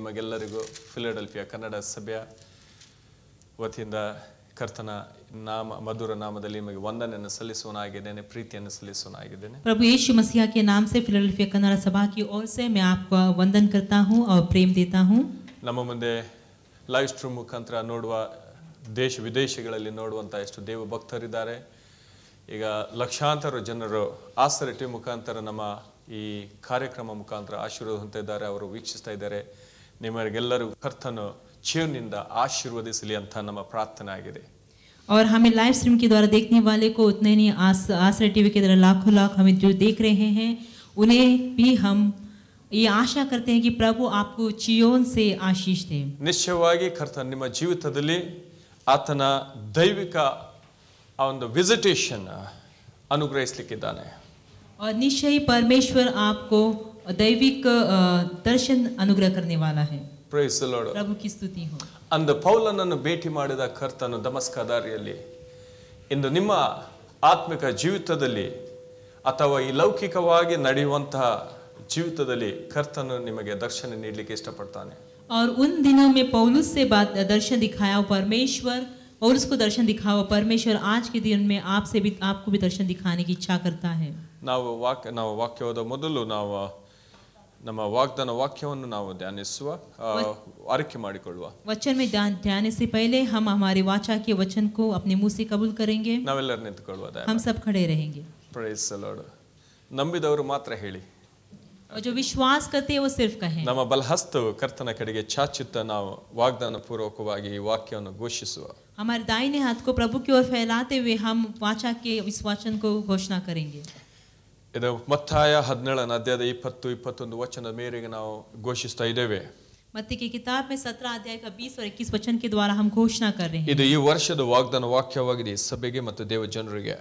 ನಿಮಗೆಲ್ಲರಿಗೂ ಫಿಲಡೆಲ್ಫಿಯಾ ಕನ್ನಡ ಸಭೆಯ ವತಿಯಿಂದ ಕರ್ತನ ನಾಮ ಮಧುರ ನಾಮದಲ್ಲಿ ನಿಮಗೆ ವಂದನೆಯನ್ನು ಸಲ್ಲಿಸುವನಾಗಿದ್ದೇನೆ, ಪ್ರೀತಿಯನ್ನು ಸಲ್ಲಿಸುವನಾಗಿದ್ದೇನೆ। प्रभु यीशु मसीह के नाम से फिलाडेल्फिया कन्नड़ सभा की ओर से मैं आपको वंदन करता हूं और प्रेम देता हूं। ನಮ್ಮ ಮುಂದೆ ಲೈವ್ ಸ್ಟ್ರೀಮ್ ಮುಖಾಂತರ ನೋಡುವ ದೇಶ ವಿದೇಶಗಳಲ್ಲಿ ನೋಡುವಂತ ಎಷ್ಟು ದೇವ ಭಕ್ತರಿದ್ದಾರೆ। ಈಗ ಲಕ್ಷಾಂತರ ಜನರು ಆಸ್ತರ ಟಿವಿ ಮುಖಾಂತರ ನಮ್ಮ ಈ ಕಾರ್ಯಕ್ರಮ ಮುಖಾಂತರ ಆಶೀರ್ವಾದ ಹೊಂದಿದ್ದಾರೆ, ಅವರು ವೀಕ್ಷಿಸ್ತಾ ಇದ್ದಾರೆ। ನಿಮಗೆಲ್ಲರಿಗೂ ಕರ್ತನು ಜೀವನದಿಂದ ಆಶೀರ್ವದಿಸಲಿ ಅಂತ ನಮ್ಮ ಪ್ರಾರ್ಥನೆ ಆಗಿದೆ। और हमें लाइव स्ट्रीम के द्वारा देखने वाले को उतने नहीं आसरा टीवी के द्वारा लाखों लाख हमें जो देख रहे हैं उन्हें भी हम ये आशा करते हैं कि प्रभु आपको चियोन से आशीष दे। ನಿಶ್ಚಯವಾಗಿ ಕರ್ತನು ನಿಮ್ಮ ಜೀವಿತದಲ್ಲಿ ಆತನ ದೈವಿಕ ಒಂದು ವಿಸಿಟೇಷನ್ ಅನುಗ್ರಹಿಸಲಿಕ್ಕಿದ್ದಾನೆ। और निश्चय परमेश्वर आपको दैविक दर्शन अनुग्रह करने वाला है। Price the Lord. प्रभु की स्तुति हो। ಅಂದು ಪೌಲನನ್ನು ಭೇಟಿ ಮಾಡಿದ ಕರ್ತನು ದಮಸ್ಕ ದಾರಿಯಲ್ಲಿ ಇಂದು ನಿಮ್ಮ ಆತ್ಮಿಕ ಜೀವಿತದಲ್ಲಿ ಅಥವಾ ಈ ಲೌಕಿಕವಾಗಿ ನಡೆಯುವಂತಹ ಜೀವಿತದಲ್ಲಿ ಕರ್ತನು ನಿಮಗೆ ದರ್ಶನ ನೀಡಲಿಕ್ಕೆ ಇಷ್ಟಪಡ್ತಾನೆ। और उन दिनों में पौलुस से बात दर्शन दिखाया परमेश्वर, पौलुस को दर्शन दिखाया परमेश्वर आज के दिन में आपसे भी आपको भी दर्शन दिखाने की इच्छा करता है। ನಾವು ವಾಕ್ಯವಾದ ಮೊದಲು ನಾವು ನಮ್ಮ ವಾಗ್ದಾನ ವಾಕ್ಯವನ್ನು ನಾವು ಧ್ಯಾನಿಸುವ ಆರೈಕೆ ಮಾಡಿಕೊಳ್ಳುವ। वचन में ध्यान से पहले हम हमारे वाचा के वचन को अपने मुंह से कबूल करेंगे। ನಾವೆಲ್ಲರೂ ನಿಂತುಕೊಳ್ಳುವ। हम सब खड़े रहेंगे। Price the lord. ನಂಬಿದವರು ಮಾತ್ರ ಹೇಳಿ, और जो विश्वास करते हैं वो सिर्फ कहें। ನಮ್ಮ ಬಲಹಸ್ತವು ಕರ್ತನ ಕಡೆಗೆ ಚಾಚುತ್ತಾ ನಾವು ವಾಗ್ದಾನ ಪೂರ್ವಕವಾಗಿ ಈ ವಾಕ್ಯವನ್ನು ಘೋಷಿಸುವ। हमारे दाहिने हाथ को प्रभु की ओर फैलाते हुए हम वाचा के इस वचन को घोषणा करेंगे। ಇದು ಮತ್ತಾಯ 17ನೇ ಅಧ್ಯಾಯದ 20-21 ವಚನದ ಮೇರೆಗೆ ನಾವು ಘೋಷಿಸ್ತಾ ಇದ್ದೇವೆ। मत्ती की किताब में 17 अध्याय का 20 और 21 वचन के द्वारा हम घोषणा कर रहे हैं। ಇದು ಈ ವರ್ಷದ ವಾಗ್ದಾನ ವಾಕ್ಯವಾಗಿದೆ ಸಭೆಗೆ ಮತ್ತು ದೇವ ಜನರಿಗೆ।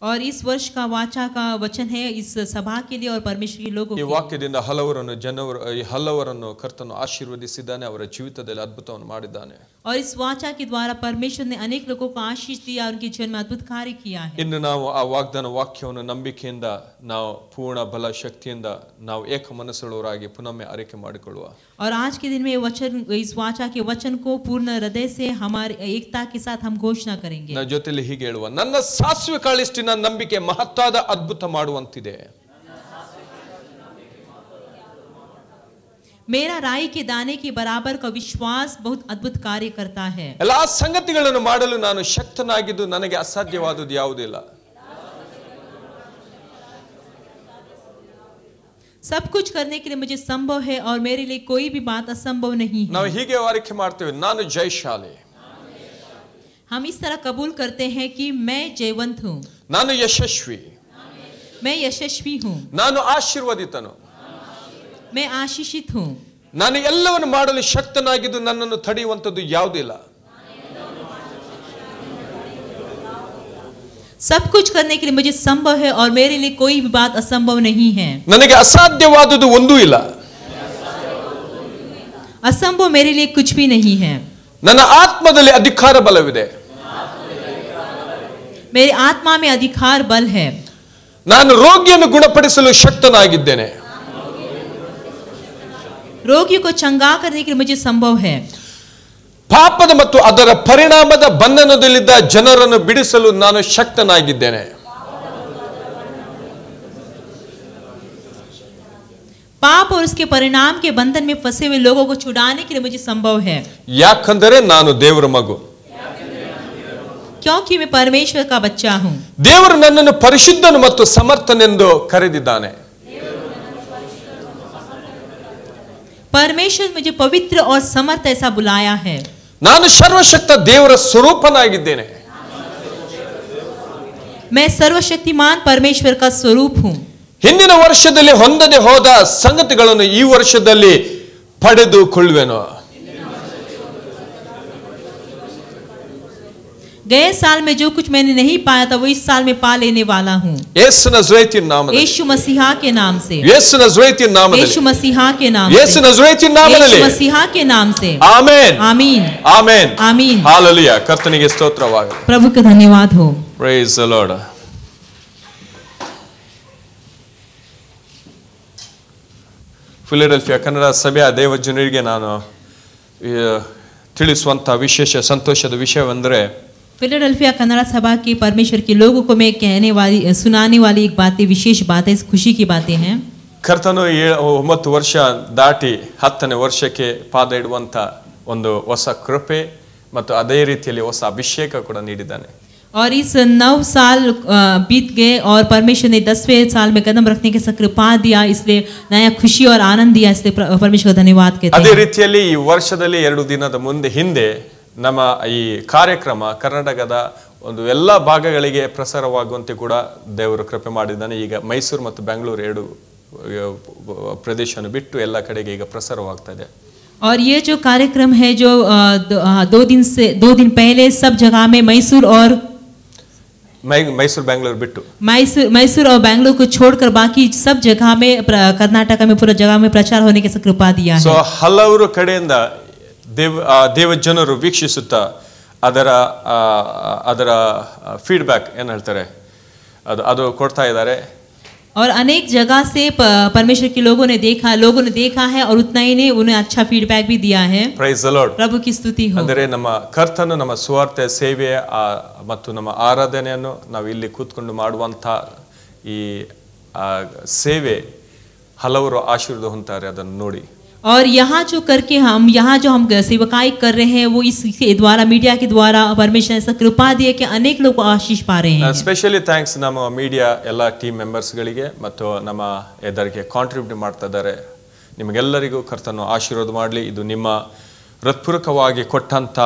और इस वर्ष का वाचा का वचन है इस सभा के लिए और परमेश्वर के लोगों के लिए। ಈ ವಾಕ್ಯದಿಂದ ಹಲವರನ್ನು ಕರ್ತನು ಆಶೀರ್ವದಿಸಿದ್ದಾನೆ, ಅವರ ಜೀವಿತದಲ್ಲಿ ಅದ್ಭುತವನ್ನು ಮಾಡಿದ್ದಾನೆ। और इस वाचा के द्वारा परमेश्वर ने अनेक लोगों को आशीष दिया, उनके जीवन में अद्भुत कार्य किया है। ಇನ್ನು ನಾವು ಆ ವಾಗ್ದಾನ ವಾಕ್ಯವನ್ನು ನಂಬಿಕೆಯಿಂದ ನಾವು ಪೂರ್ಣ ಬಲ ಶಕ್ತಿಯಿಂದ ನಾವು ಏಕ ಮನಸ್ಸುಳ್ಳವರಾಗಿ ಪುನೊಮ್ಮೆ ಆರೈಕೆ ಮಾಡಿಕೊಳ್ಳುವ। और आज के दिन में वचन इस वाचा के वचन को पूर्ण हृदय से हमारे एकता के साथ हम घोषणा करेंगे। ನನ್ನ ಜೊತೆಯಲ್ಲಿ ಹೀಗೆ ಹೇಳುವ, ನನ್ನ ಸಾಸಿವೆ ಕಾಳಿಷ್ಟಿನ ನಂಬಿಕೆ ಮಹತ್ತಾದ ಅದ್ಭುತ ಮಾಡುವಂತಿದೆ। मेरा राई के दाने के बराबर का विश्वास बहुत अद्भुत कार्य करता है। ಎಲ್ಲಾ ಸಂಗತಿಗಳನ್ನು ಮಾಡಲು ನಾನು ಶಕ್ತನಾಗಿದ್ದು ನನಗೆ ಅಸಾಧ್ಯವಾದುದು ಯಾವುದಿಲ್ಲ। सब कुछ करने के लिए मुझे संभव है और मेरे लिए कोई भी बात असंभव नहीं है। ನಾವು ಹೀಗೆ ಆರೈಕೆ ಮಾಡ್ತೇವೆ, ನಾನು ಜಯಶಾಲಿ, हम इस तरह कबूल करते हैं कि मैं जयवंत हूँ, ನಾನು ಯಶಸ್ವಿ, मैं यशस्वी हूँ, ನಾನು ಆಶೀರ್ವಾದಿತನು, मैं आशीषित हूँ। ನಾನು ಎಲ್ಲವನ್ನು ಮಾಡಲು ಶಕ್ತನಾಗಿದ್ದು ನನ್ನನ್ನು ತಡೆಯುವಂತದ್ದು ಯಾವುದಿಲ್ಲ। सब कुछ करने के लिए मुझे संभव है और मेरे लिए कोई भी बात असंभव नहीं है। ನನಗೆ ಅಸಾಧ್ಯವಾದುದು ಒಂದೂ ಇಲ್ಲ। असंभव मेरे लिए कुछ भी नहीं है। ನನ್ನ ಆತ್ಮದಲ್ಲಿ ಅಧಿಕಾರ ಬಲವಿದೆ, मेरे आत्मा में अधिकार बल है। ನಾನು ರೋಗಿಯನ್ನು ಗುಣಪಡಿಸಲು ಶಕ್ತನಾಗಿದ್ದೇನೆ, रोगियों को चंगा करने के लिए मुझे संभव है। ಪಾಪದ ಮತ್ತು ಅದರ ಪರಿಣಾಮದ ಬಂಧನದಲ್ಲಿದ್ದ ಜನರನ್ನು ಬಿಡಿಸಲು ನಾನು ಶಕ್ತನಾಗಿದ್ದೇನೆ। पाप और उसके परिणाम के बंधन में फंसे हुए लोगों को छुड़ाने के लिए मुझे संभव है। ಯಾಕಂದರೆ ನಾನು ದೇವರ ಮಗು, क्योंकि मैं परमेश्वर का बच्चा हूँ। ದೇವರು ನನ್ನನ್ನು ಪರಿಶುದ್ಧನು ಮತ್ತು ಸಮರ್ಥನೆಂದು ಕರೆದಿದ್ದಾನೆ। परमेश्वर मुझे पवित्र और समर्थ ऐसा बुलाया है। ನಾನು ಸರ್ವಶಕ್ತ ದೇವರ ಸ್ವರೂಪನಾಗಿದ್ದೇನೆ। मैं सर्वशक्तिमान परमेश्वर का स्वरूप हूँ। ಹಿಂದಿನ ವರ್ಷದಲ್ಲಿ ಹೊಂದದೆ ಹೋದ ಸಂಗತಿಗಳನ್ನು ಈ ವರ್ಷದಲ್ಲಿ ಪಡೆದುಕೊಳ್ಳುವೆನು। गए साल में जो कुछ मैंने नहीं पाया था वो इस साल में पा लेने वाला हूँ। ಯೇಸು ನಜರೇತಿನ ನಾಮದಲ್ಲಿ, यीशु मसीहा के नाम से, ಯೇಸು ನಜರೇತಿನ ನಾಮದಲ್ಲಿ, यीशु मसीहा के नाम ಯೇಸು से, ನಜರೇತಿನ ನಾಮದಲ್ಲಿ, यीशु मसीहा के नाम से। ಆಮೆನ್, आमीन, ಆಮೆನ್, आमीन। ಹಾಲೆಲೂಯಾ। ಕರ್ತನಿಗೆ ಸ್ತೋತ್ರವಾಗಲಿ। प्रभु का धन्यवाद हो। Praise the Lord. Philadelphia Kannada ಸಭೆಯ ದೇವಜನರಿಗೆ ನಾನು ತಿಳಿಸುವಂತ ವಿಶೇಷ ಸಂತೋಷದ ವಿಷಯವೆಂದರೆ फिलाडेल्फिया कन्नड़ा सभा के परमेश्वर के लोगों को मैं सुनाने वाली एक बातें विशेष बातें खुशी की बातें हैं। ಕರ್ತನು 9 ವರ್ಷ ದಾಟಿ 10ನೇ ವರ್ಷಕ್ಕೆ ಪಾದ ಇಡುವಂತ ಒಂದು ಹೊಸ ಕೃಪೆ ಮತ್ತು ಅದೇ ರೀತಿಯಲ್ಲಿ ಹೊಸ ಅಭಿಷೇಕ ಕೂಡ ನೀಡಿದ್ದಾನೆ। और इस 9 साल बीत गए और परमेश्वर ने 10वें साल में कदम रखने के कृपा दिया, इसलिए नया खुशी और आनंद दिया, इसलिए परमेश्वर को धन्यवाद कहते हैं। ಅದೇ ರೀತಿಯಲ್ಲಿ ಈ ವರ್ಷದಲ್ಲಿ 2 ದಿನದ ಹಿಂದೆ ನಮ್ಮ ಈ ಕಾರ್ಯಕ್ರಮ ಕರ್ನಾಟಕದ ಒಂದು ಎಲ್ಲ ಭಾಗಗಳಿಗೆ ಪ್ರಸಾರವಾಗುವಂತೆ ಕೂಡ ದೇವರು ಕೃಪೆ ಮಾಡಿದ್ದಾನೆ। ಈಗ ಮೈಸೂರು ಮತ್ತು ಬೆಂಗಳೂರು 2 ಪ್ರದೇಶವನ್ನು ಬಿಟ್ಟು ಎಲ್ಲ ಕಡೆಗೆ ಈಗ ಪ್ರಸಾರವಾಗ್ತಾ ಇದೆ। और ये जो कार्यक्रम है जो 2 दिन पहले सब जगह में मैसूर बेंगलुरु बिट्टू मैसूर और बेंगलुरु को छोड़कर बाकी सब जगह में कर्नाटक में पूरा जगह में प्रचार होने के कृपा दिया है। सो हलवाರು ಕಡೆಯಿಂದ ದೇವ ಜನರು ವೀಕ್ಷಿಸುತ್ತಾ ಅದರ ಫೀಡ್‌ಬ್ಯಾಕ್ ಏನು ಹೇಳ್ತಾರೆ ಅದು ಕೊಡ್ತಾ ಇದ್ದಾರೆ। और अनेक जगह से परमेश्वर के लोगों ने देखा है और उतना ही नहीं उन्हें अच्छा फीडबैक भी दिया है। Praise the Lord। प्रभु की स्तुति हो। ಅಂದರೆ ನಮ್ಮ ಕರ್ತನು ನಮ್ಮ ಸುವಾರ್ತೆ ಸೇವೆ ಮತ್ತು ನಮ್ಮ ಆರಾಧನೆಯನ್ನು ನಾವು ಇಲ್ಲಿ ಕೂತ್ಕೊಂಡು ಮಾಡುವಂತ ಈ ಸೇವೆ ಹಲವರು ಆಶೀರ್ವಾದ ಹೊಂದುತ್ತಾರೆ ಅದನ್ನು ನೋಡಿ। और यहाँ जो हम सेवकाई कर रहे हैं वो इसके द्वारा मीडिया के द्वारा परमेश्वर ऐसा कृपा दिए कि अनेक लोग आशीष पा रहे हैं। स्पेशली थैंक्स ನಮ್ಮ ಮೀಡಿಯಾ ಎಲ್ಲ ಟೀಮ್ ಮೆಂಬರ್ಸ್ ಗಳಿಗೆ ಮತ್ತು ನಮ್ಮ ಇದಕ್ಕೆ ಕಾಂಟ್ರಿಬ್ಯೂಟ್ ಮಾಡ್ತಾ ಇದ್ದಾರೆ। ನಿಮಗೆಲ್ಲರಿಗೂ ಕರ್ತನು ಆಶೀರ್ವಾದ ಮಾಡಲಿ। ಇದು ನಿಮ್ಮ ಹೃತ್ಪೂರ್ವಕವಾಗಿ ಕೊಟ್ಟಂತ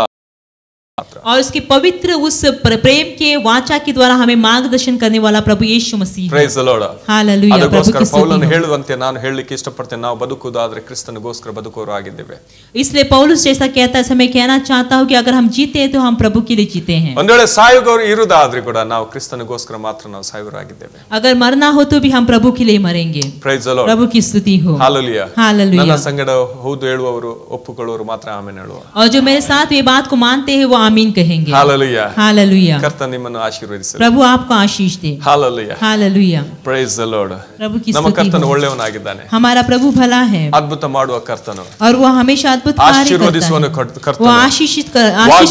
और उसके पवित्र उस प्रेम के वाचा के द्वारा हमें मार्गदर्शन करने वाला प्रभु यीशु मसीह। Praise the Lord। हालेलुया। ಅದಕ್ಕೋಸ್ಕರ ಪೌಲನು ಹೇಳುವಂತೆ ನಾನು ಹೇಳಲಿಕ್ಕೆ ಇಷ್ಟಪಡ್ತೇನೆ, ನಾವು ಬದುಕುವುದಾದರೆ ಕ್ರಿಸ್ತನಿಗೋಸ್ಕರ ಬದುಕುವವರು ಆಗಿದ್ದೇವೆ। इसलिए पौलुस जैसा कहता है, मैं कहना चाहता हूं कि अगर हम जीते हैं तो हम प्रभु के लिए जीते हैं। ಒಂದು ವೇಳೆ ಸಾಯುವವರು ಇರುವುದಾದ್ರೆ ಕೂಡ ನಾವು ಕ್ರಿಸ್ತನಿಗೋಸ್ಕರ ಮಾತ್ರ ನಾವು ಸಾಯುವವರಾಗಿದ್ದೇವೆ। अगर मरना हो तो भी हम प्रभु के लिए मरेंगे। Praise the Lord। प्रभु की स्तुति हो। हालेलुया। हालेलुया। ನನ್ನ ಸಂಗಡ ಹೌದು ಹೇಳುವವರು ಒಪ್ಪುಕೊಳ್ಳುವವರು ಮಾತ್ರ ಆಮೆನ್ ಹೇಳುವರು। और जो मेरे साथ ये बात को मानते हैं वो आमीन कहेंगे। हालेलुया। हालेलुया। ಕರ್ತನು ನಿಮ್ಮನ್ನು ಆಶೀರ್ವದಿಸಲಿ। प्रभु आपको आशीष दे। Hallelujah. Hallelujah. Praise the Lord। प्रभु की ನಮ್ಮ स्तुति ಕರ್ತನು हो। ಒಳ್ಳೆಯವನಾಗಿದ್ದಾನೆ। हमारा प्रभु भला है। ಅದ್ಭುತ ಮಾಡುವ ಕರ್ತನು। और वो हमेशा अद्भुत कार्य करता है। ಆಶೀರ್ವದಿಸುವನು ಕರ್ತನು। वो आशीष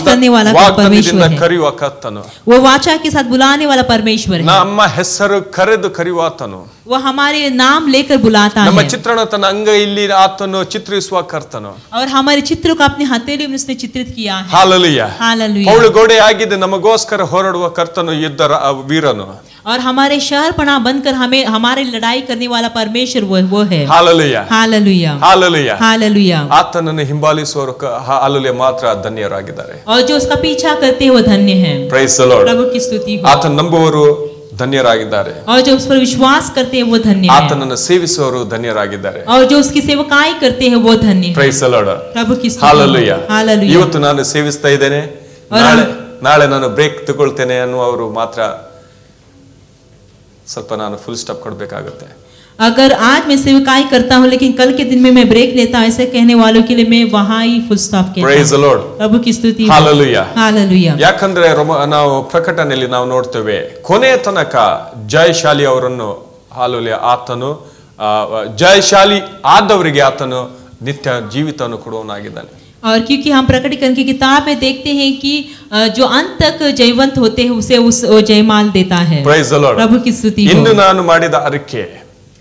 करने वाला परमेश्वर है। ಕರೆಯುವ ಕರ್ತನು। वो वाचा के साथ बुलाने वाला परमेश्वर है। ನಮ್ಮ ಹೆಸರು ಕರೆದು ಕರೆಯುವಾತನು। वो हमारे नाम लेकर बुलाता है। ನಮ್ಮ ಚಿತ್ರಣ ತನ್ನ ಅಂಗ ಇಲ್ಲಿ ಆತನು ಚಿತ್ರಿಸುವ ಕರ್ತನು। और हमारे चित्र को अपने हथेली में उसने चित्रित किया है। हालेलुया। हालेलुया। ಪೌಳ ಗೋಡೆ ಆಗಿದೆ ನಮಗೋಸ್ಕರ ಹೋರಾಡುವ ಕರ್ತನು ಯುದ್ಧ ವೀರನು। और हमारे शहर पनाह बनकर हमारे लड़ाई करने वाला परमेश्वर वो है। हालेलुया। हालेलुया। हालेलुया। हालेलुया। ಆತನನ್ನು ಹಿಂಬಾಲಿಸುವವರು ಹಾಲೆಲುಯಾ ಮಾತ್ರ ಧನ್ಯರಾಗಿದ್ದಾರೆ। और जो उसका पीछा करते हैं वो धन्य हैं। Praise the Lord। प्रभु की स्तुति हो। ಆತನ ನಂಬುವವರು ಧನ್ಯರಾಗಿದ್ದಾರೆ। और जो उस पर विश्वास करते हैं वो धन्य हैं। ಆತನನ್ನು ಸೇವಿಸುವವರು ಧನ್ಯರಾಗಿದ್ದಾರೆ। और जो उसकी सेवकाई करते हैं वो धन्य हैं। Praise the Lord। प्रभु की स्तुति। हालेलुया। हालेलुया। ಇವತ್ತು ನಾನು ಸೇವಿಸ್ತಾ ಇದ್ದೇನೆ, ನಾಳೆ ನಾನು ಬ್ರೇಕ್ ತಗೊಳ್ತೇನೆ ಅನ್ನುವರು ಮಾತ್ರ ಸ್ವಲ್ಪ ನಾನು ಫುಲ್ ಸ್ಟಾಪ್ ಕೊಡಬೇಕಾಗುತ್ತೆ। अगर आज मैं सेवकाई करता हूं लेकिन कल के दिन में मैं ब्रेक लेता हूं, ऐसे कहने वालों के लिए मैं वहां ही फुल स्टॉप कहता हूं। Praise the Lord। प्रभु की स्तुति। हालेलुया। हालेलुया। ಯಾಕಂದ್ರೆ ನಾವು ಪ್ರಕಟಣೆಯಲ್ಲಿ ನಾವು ನೋಡ್ತೇವೆ ಕೊನೆಯ ತನಕ ಜಯಶಾಲಿ ಅವರನ್ನು ಹಾಲೆಲುಯಾ ಆತನು ಜಯಶಾಲಿ ಆದವರಿಗೆ ಆತನು ನಿತ್ಯ ಜೀವಿತವನ್ನು ಕೊಡುವವನಾಗಿದ್ದಾನೆ। और क्योंकि हम प्रकटीकरण की किताब में देखते हैं कि जो अंत तक जयवंत होते हैं उसे जयमाल देता है। Praise the Lord। प्रभु की स्तुति। ಇಂದು ನಾನು ಮಾಡಿದ ಅರಿಕೆ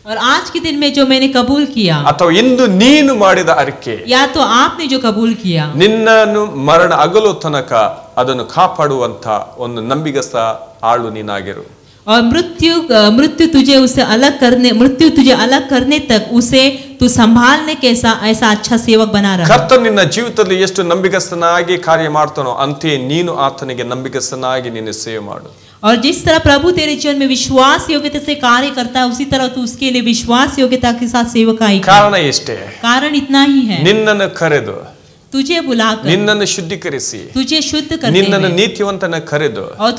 और आज के दिन में जो मैंने कबूल किया, ಅಥವಾ ಇಂದು ನೀನು ಮಾಡಿದ ಅರಿಕೆ, या तो आपने जो कबूल किया, ನಿನ್ನನ್ನು ಮರಣ ಅಗಲು ತನಕ ಅದನ್ನು ಕಾಪಾಡುವಂತ ಒಂದು ನಂಬಿಗಸ್ತ ಆಳು ನೀನಾಗಿರು। और मृत्यु तुझे अलग करने तक उसे तू संभालने के ऐसा अच्छा सेवक बना रहा। ಕರ್ತನು ನಿನ್ನ ಜೀವಿತದಲ್ಲಿ ಎಷ್ಟು ನಂಬಿಗಸ್ತನಾಗಿ ಕಾರ್ಯ ಮಾಡ್ತಾನೋ ಅಂತೆಯೇ ನೀನು ಆತನಿಗೆ ನಂಬಿಗಸ್ತನಾಗಿ ನಿನ್ನ ಸೇವೆ ಮಾಡು। और जिस तरह प्रभु तेरे जीवन में विश्वास योग्यता से कार्य करता है उसी तरह तू उसके लिए विश्वास योग्यता के साथ सेवकाई कर। ಕಾರಣ ಇಷ್ಟೇ, कारण इतना ही है, ನಿನ್ನನ್ನು ಕರೆದು तुझे बुलाकर, ನಿನ್ನನ್ನು ಶುದ್ಧೀಕರಿಸಿ, तुझे शुद्ध करते ನಿನ್ನನ್ನು हुए, ನೀತಿವಂತನ ಕರೆದು, और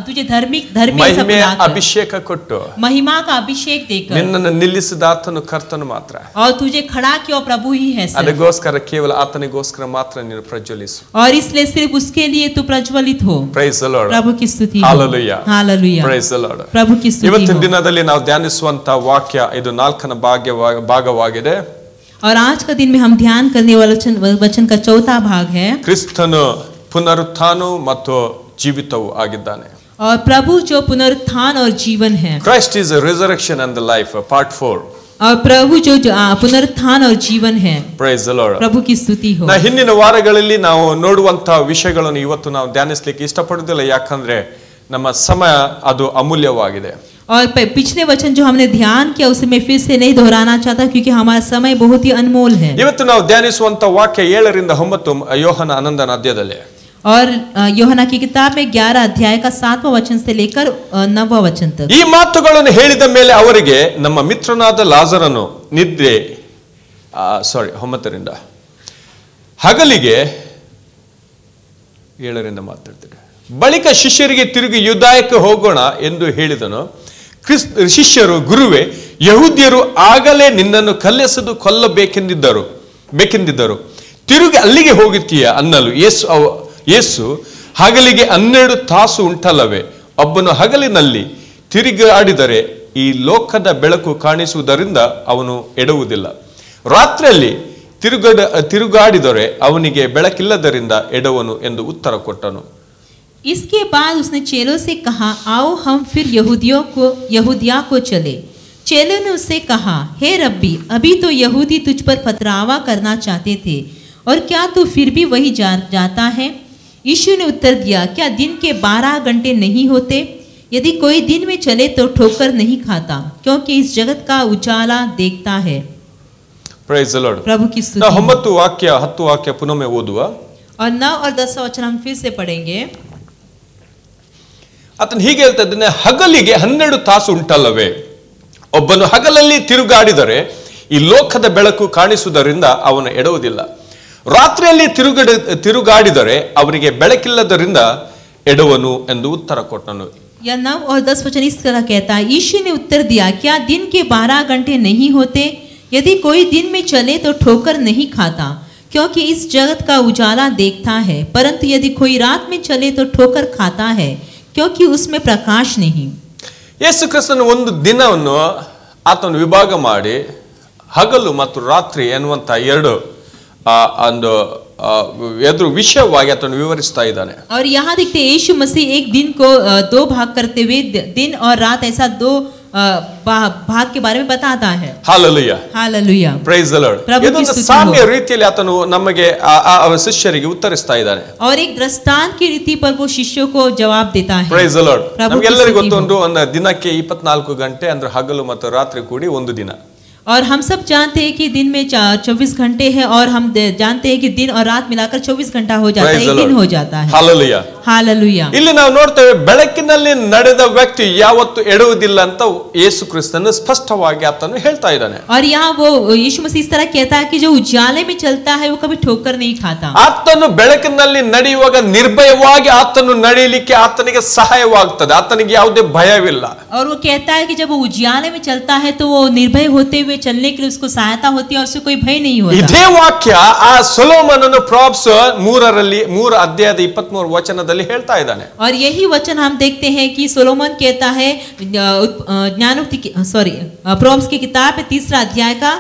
तुझे धर्मी ಮಹಿಮೆಯ ಅಭಿಷೇಕ ಕೊಟ್ಟು, महिमा का अभिषेक देकर, ನಿನ್ನನ್ನು ನಿಲ್ಲಿಸಿದ ಆತನು ಕರ್ತನು ಮಾತ್ರ। और तुझे खड़ा किया प्रभु ही है सिर्फ। ಅದಕ್ಕೋಸ್ಕರ ಕೇವಲ ಆತನಿಗೋಸ್ಕರ ಮಾತ್ರ ನೀನು ಪ್ರಜ್ವಲಿಸು। और इसलिए सिर्फ उसके लिए तू प्रज्वलित हो। Praise the Lord। प्रभु की स्तुति। Hallelujah. Hallelujah. Praise the Lord। प्रभु की स्तुति। ಇವತ್ತಿನ ದಿನದಲ್ಲಿ ನಾವು ಧ್ಯಾನಿಸುವಂತ ವಾಕ್ಯ ಇದು 4ನೇ ಭಾಗವಾಗಿದೆ। और आज का दिन में हम ध्यान करने वाला वचन का चौथा भाग है, ಕ್ರಿಸ್ತನು ಪುನರುತ್ಥಾನವು ಮತ್ತು ಜೀವಿತವೂ ಆಗಿದ್ದಾನೆ. और प्रभु जो पुनरुत्थान और जीवन है. Christ is a resurrection and the life, part 4. और प्रभु जो पुनरुत्थान और जीवन है. Praise the Lord. प्रभु की स्तुति हो. ಹಿಂದಿನ ವಾರಗಳಲ್ಲಿ ನಾವು ನೋಡುವಂತಹ ವಿಷಯಗಳನ್ನು ಇವತ್ತು ನಾವು ಧ್ಯಾನಿಸಲಿಕ್ಕೆ ಇಷ್ಟಪಡುವುದಿಲ್ಲ, ಯಾಕಂದ್ರೆ ನಮ್ಮ ಸಮಯ ಅದು ಅಮೂಲ್ಯವಾಗಿದೆ. और पिछले वचन जो हमने ध्यान किया उसे मैं फिर से नहीं दोहराना चाहता, क्योंकि हमारा समय बहुत ही अनमोल है. ಇವತ್ತು ನಾವು ಧ್ಯಾನಿಸುವಂತ ವಾಕ್ಯ 7 ರಿಂದ 9 ಯೋಹನ 11ನೇ ಅಧ್ಯಾಯದಲ್ಲಿ. और योहना की किताब में 11 अध्याय का 7वां वचन से लेकर 9वां वचन तक. ಈ ಮಾತುಗಳನ್ನು ಹೇಳಿದ ಮೇಲೆ ಅವರಿಗೆ ನಮ್ಮ ಮಿತ್ರನಾದ ಲಾಜರನು ನಿದ್ರೆ 9 ರಿಂದ ಹಗಲಿಗೆ 7 ರಿಂದ ಮಾತಾಡ್ತಾರೆ. ಬಳಿಕ ಶಿಷ್ಯರಿಗೆ ತಿರುಗಿ ಯೂದಾಯಕ್ಕೆ ಹೋಗೋಣ ಎಂದು ಹೇಳಿದನು. ಶಿಷ್ಯರು, ಗುರುವೇ, ಯಹೂದ್ಯರು ಆಗಲೇ ನಿನ್ನನ್ನು ಕಲ್ಲೆಸೆದು ಕೊಲ್ಲಬೇಕೆಂದಿದ್ದರು, ತಿರುಗಿ ಅಲ್ಲಿಗೆ ಹೋಗುತ್ತೀಯ ಅನ್ನಲು ಯೇಸು ಹಗಲಿಗೆ 12 ತಾಸು ಉಂಟಲ್ಲವೇ? ಒಬ್ಬನು ಹಗಲಿನಲ್ಲಿ ತಿರುಗಾಡಿದರೆ ಈ ಲೋಕದ ಬೆಳಕು ಕಾಣಿಸುವುದರಿಂದ ಅವನು ಎಡುವುದಿಲ್ಲ, ರಾತ್ರಿಯಲ್ಲಿ ತಿರುಗಾಡಿದರೆ ಅವನಿಗೆ ಬೆಳಕಿಲ್ಲದರಿಂದ ಎಡವನು ಎಂದು ಉತ್ತರ ಕೊಟ್ಟನು. इसके बाद उसने चेलों से कहा, आओ हम फिर यहूदिया को चले. चेलों ने उससे कहा, हे रब्बी, अभी तो यहूदी तुझ पर पथरावा करना चाहते थे, और क्या तू फिर भी वही जाता है? यीशु ने उत्तर दिया, क्या दिन के 12 घंटे नहीं होते? यदि कोई दिन में चले तो ठोकर नहीं खाता, क्योंकि इस जगत का उजाला देखता है. Praise the Lord. प्रभु की स्तुति. 9 ವಾಕ್ಯ 10 ವಾಕ್ಯ ಪುನಃ ಓದುವ. और 9 और 10 वचन हम फिर से पढ़ेंगे. ಆತನು ಹೀಗೆ ಹೇಳ್ತಾ ಇದ್ದಾನೆ, ಹಗಲಿಗೆ 12 ತಾಸು ಉಂಟಲ್ಲವೇ? ಒಬ್ಬನು ಹಗಲಲ್ಲಿ ತಿರುಗಾಡಿದರೆ ಈ ಲೋಕದ ಬೆಳಕು ಕಾಣಿಸುವುದರಿಂದ ಅವನು ಎಡುವುದಿಲ್ಲ, ರಾತ್ರಿಯಲ್ಲಿ ತಿರುಗಾಡಿದರೆ ಅವನಿಗೆ ಬೆಳಕಿಲ್ಲದರಿಂದ ಎಡುವನು ಎಂದು ಉತ್ತರ ಕೊಟ್ಟನು. या 9 और 10 वचन इस तरह कहता है, यीशु ने उत्तर दिया, क्या दिन के 12 घंटे नहीं होते? यदि कोई दिन में चले तो ठोकर नहीं खाता, क्योंकि इस जगत का उजाला देखता है, परंतु यदि कोई रात में चले तो ठोकर खाता है, क्योंकि उसमें प्रकाश नहीं. ಯೇಸು ಕ್ರಿಸ್ತನ ಒಂದು ದಿನವನ್ನು ಆತನು ವಿಭಾಗ ಮಾಡಿ ಹಗಲು ಮತ್ತು ರಾತ್ರಿ ಎನ್ನುವಂತ ಎರಡು ಒಂದು ವಿಷಯವಾಗಿ ಆತನು ವಿವರಿಸ್ತಾ ಇದ್ದಾನೆ. और यहाँ देखते हैं यीशु मसीह एक दिन को 2 भाग करते हुए दिन और रात ऐसा 2 भाग के बारे में बताता है. Hallelujah. Hallelujah. Praise the lord. ಇದೊಂದು ಸಾಮ್ಯ ರೀತಿಯಲ್ಲಿ ಆತನು ನಮಗೆ ಶಿಷ್ಯರಿಗೆ ಉತ್ತರಿಸ್ತಾ ಇದ್ದಾನೆ. और एक दृष्टांत की रीति पर वो शिष्यों को जवाब देता है. Price the lord. ನಮಗೆಲ್ಲರಿಗೂ ಗೊತ್ತುಂಟು, ಒಂದು ದಿನಕ್ಕೆ 24 ಗಂಟೆ ಅಂದ್ರೆ ಹಗಲು ಮತ್ತು ರಾತ್ರಿ ಕೂಡಿ ಒಂದು ದಿನ. और हम सब जानते हैं कि दिन में 24 घंटे है, और हम जानते हैं कि दिन और रात मिलाकर 24 घंटा हो जाता है, एक दिन हो जाता है. हालेलुया. हालेलुया. ಇಲ್ಲಿ ನಾವು ನೋಡ್ತೇವೆ, ಬೆಳಕಿನಲ್ಲಿ ನಡೆದ ವ್ಯಕ್ತಿ ಯಾವತ್ತೂ ಎಡುವುದಿಲ್ಲ ಅಂತ ಯೇಸು ಕ್ರಿಸ್ತನು ಸ್ಪಷ್ಟವಾಗಿ ಆತನು ಹೇಳ್ತಾ ಇದ್ದಾನೆ. और यहाँ वो यीशु मसीह इस तरह कहता है कि जो उजाले में चलता है वो कभी ठोकर नहीं खाता. ಆತನು ಬೆಳಕಿನಲ್ಲಿ ನಡೆಯುವಾಗ ನಿರ್ಭಯವಾಗಿ ಆತನು ನಡೆಯಲಿಕ್ಕೆ ಆತನಿಗೆ ಸಹಾಯವಾಗುತ್ತದೆ, ಆತನಿಗೆ ಯಾವುದೇ ಭಯವಿಲ್ಲ. और वो कहता है कि जब वो उजाले में चलता है तो वो निर्भय होते हुए चलने के लिए उसको सहायता होती है, और उससे कोई भय नहीं होता. ಇದೇ ವಾಕ್ಯ ಆ ಸೊಲೊಮೋನನು ಪ್ರಾಬ್ಸ್ 3 ಅಧ್ಯಾಯದ 23 ವಚನದಲ್ಲಿ ಹೇಳ್ತಾ ಇದ್ದಾನೆ. और यही वचन हम देखते हैं कि सोलोमन कहता है ज्ञानोक्ति प्रोव्स की किताब में 3 अध्याय का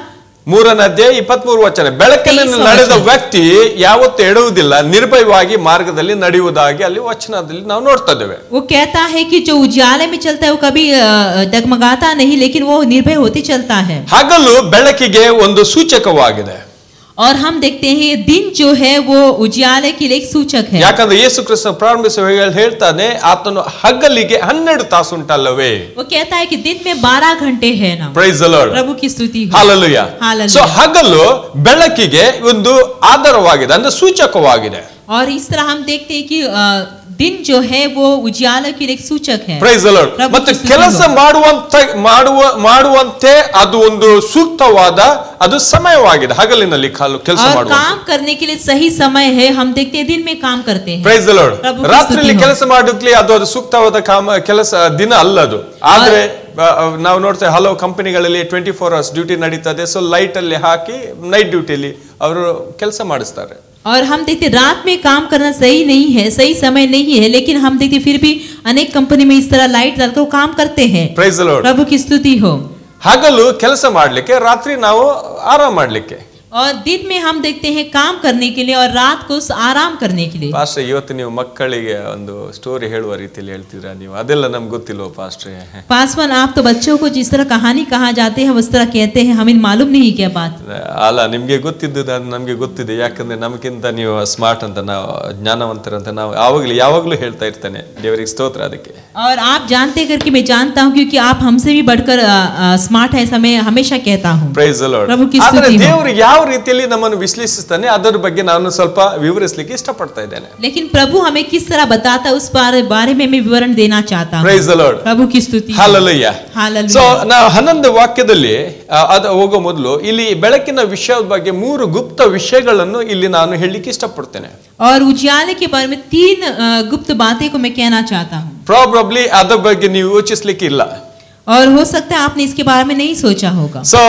3ನೇ ಅಧ್ಯಾಯ 23 ವಚನ, ಬೆಳಕಿನಲ್ಲಿ ನಡೆದ ವ್ಯಕ್ತಿ ಯಾವತ್ತೂ ಎಡುವುದಿಲ್ಲ, ನಿರ್ಭಯವಾಗಿ ಮಾರ್ಗದಲ್ಲಿ ನಡೆಯುವುದಾಗಿ ಅಲ್ಲಿ ವಚನದಲ್ಲಿ ನಾವು ನೋಡ್ತಾ ಇದ್ದೇವೆ. वो कहता है कि जो उजाले में चलता है वो कभी डगमगाता नहीं, लेकिन वो निर्भय होते चलता है. ಹಗಲು ಬೆಳಕಿಗೆ ಒಂದು ಸೂಚಕವಾಗಿದೆ. और हम देखते हैं दिन जो है वो उजाले के लिए एक सूचक है. ಯಾಕಂದ್ರೆ ಯೇಸು ಕ್ರಿಸ್ತ ಪ್ರಾರಂಭಿಸುವಾಗ ಹೇಳ್ತಾನೆ, ಆತನು ಹಗಲಿಗೆ 12 ತಾಸು ಉಂಟಲ್ಲವೇ? वो कहता है कि दिन में 12 घंटे है ना. Price the Lord. प्रभु की स्तुति हो. ಹಾಲೆಲೂಯಾ. हालेलुया. ಸೊ ಹಗಲು ಬೆಳಕಿಗೆ ಒಂದು ಆಧಾರವಾಗಿದೆ, ಅಂದ್ರೆ ಸೂಚಕವಾಗಿದೆ. और इस तरह हम देखते हैं कि दिन जो है वो उजाला के लिए एक सूचक है. Price the lord. ಮತ್ತೆ ಕೆಲಸ ಮಾಡುವಂತೆ ಅದು ಒಂದು ಸೂಕ್ತವಾದ ಅದು ಸಮಯವಾಗಿದೆ ಹಗಲಿನಲ್ಲಿ ಕೆಲಸ ಮಾಡುವ. काम करने के लिए सही समय है, हम देखते हैं दिन में काम करते हैं. Price the lord. ರಾತ್ರಿಯಲ್ಲಿ ಕೆಲಸ ಮಾಡಲಿಕ್ಕೆ ಅದು ಸೂಕ್ತವಾದ ಕೆಲಸ ದಿನ ಅಲ್ಲದು. ಆದ್ರೆ ನಾವು ನೋಡ್ತೇವೆ ಹಲವು ಕಂಪನಿಗಳಲ್ಲಿ 24 hours ಡ್ಯೂಟಿ ನಡೀತದೆ. ಸೊ ಲೈಟ್ ಅಲ್ಲಿ ಹಾಕಿ ನೈಟ್ ಡ್ಯೂಟಿಯಲ್ಲಿ ಅವರು ಕೆಲಸ ಮಾಡಿಸ್ತಾರೆ. और हम देखते रात में काम करना सही नहीं है, सही समय नहीं है, लेकिन हम देखते फिर भी अनेक कंपनी में इस तरह लाइट डालकर काम करते हैं. Price the Lord. प्रभु की स्तुति हो. ಹಗಲು ಕೆಲಸ ಮಾಡ್ಲಿಕ್ಕೆ, ರಾತ್ರಿ ನಾವು ಆರಾಮ ಮಾಡ್ಲಿಕ್ಕೆ. और दिन में हम देखते हैं काम करने के लिए और रात को आराम करने के लिए। ಪಾಸ್ಟ್ರೆ ಇವತ್ತು ನೀವು ಮಕ್ಕಳಿಗೆ ಒಂದು ಸ್ಟೋರಿ ಹೇಳುವ ರೀತಿಯಲ್ಲಿ ಹೇಳ್ತೀರಾ ನೀವು, ಅದೆಲ್ಲ ನಮ್ಗೆ ಗೊತ್ತಿಲ್ವೋ ಪಾಸ್ಟ್ರೆ? पासवान, आप तो बच्चों को जिस तरह कहानी कहा जाते हैं उस तरह कहते हैं, हमें मालूम नहीं क्या बात। ಅಲ್ಲ, ನಿಮ್ಗೆ ಗೊತ್ತಿದ್ದು ನಮ್ಗೆ ಗೊತ್ತಿದೆ, ಯಾಕಂದ್ರೆ ನಮ್ಗಿಂತ ನೀವು ಸ್ಮಾರ್ಟ್ ಅಂತ, ನಾವು ಜ್ಞಾನವಂತರಂತ ನಾವು ಯಾವಾಗಲೂ ಹೇಳ್ತಾ ಇರ್ತಾನೆ. ದೇವರಿಗೆ ಸ್ತೋತ್ರ ಅದಕ್ಕೆ. और आप जानते करके मैं जानता हूँ क्योंकि आप हमसे भी बढ़कर स्मार्ट है, ऐसा मैं हमेशा कहता हूँ। Price the Lord. प्रभु की स्तुति हो। ದೇವರು ಯಾವ ರೀತಿಯಲ್ಲಿ ನಮ್ಮನ್ನು ವಿಶ್ಲೇಷಿಸ್ತಾನೆ ಅದರ ಬಗ್ಗೆ ನಾನು ಸ್ವಲ್ಪ ವಿವರಿಸಲಿಕ್ಕೆ ಇಷ್ಟಪಡ್ತಾ ಇದ್ದೇನೆ. लेकिन प्रभु हमें किस तरह बताता है उस बारे में मैं विवरण देना चाहता हूँ। Price the Lord. प्रभु की स्तुति। ಹಾಲೆಲೂಯಾ. हालेलुया। ಸೊ ನಾವು 11 ವಾಕ್ಯದಲ್ಲಿ ಅದು ಹೋಗೋ ಮೊದಲು ಇಲ್ಲಿ ಬೆಳಕಿನ ವಿಷಯದ ಬಗ್ಗೆ 3 ಗುಪ್ತ ವಿಷಯಗಳನ್ನು ಇಲ್ಲಿ ನಾನು ಹೇಳಲಿಕ್ಕೆ ಇಷ್ಟಪಡ್ತೇನೆ. और उजियाले के बारे में 3 गुप्त बातें को मैं कहना चाहता हूँ। ಪ್ರಾಬಬ್ಲಿ ಅದರ ಬಗ್ಗೆ ನೀವು ಯೋಚಿಸಲಿಕ್ಕೆ ಇಲ್ಲ. और हो सकता है आपने इसके बारे में नहीं सोचा होगा। ಸೊ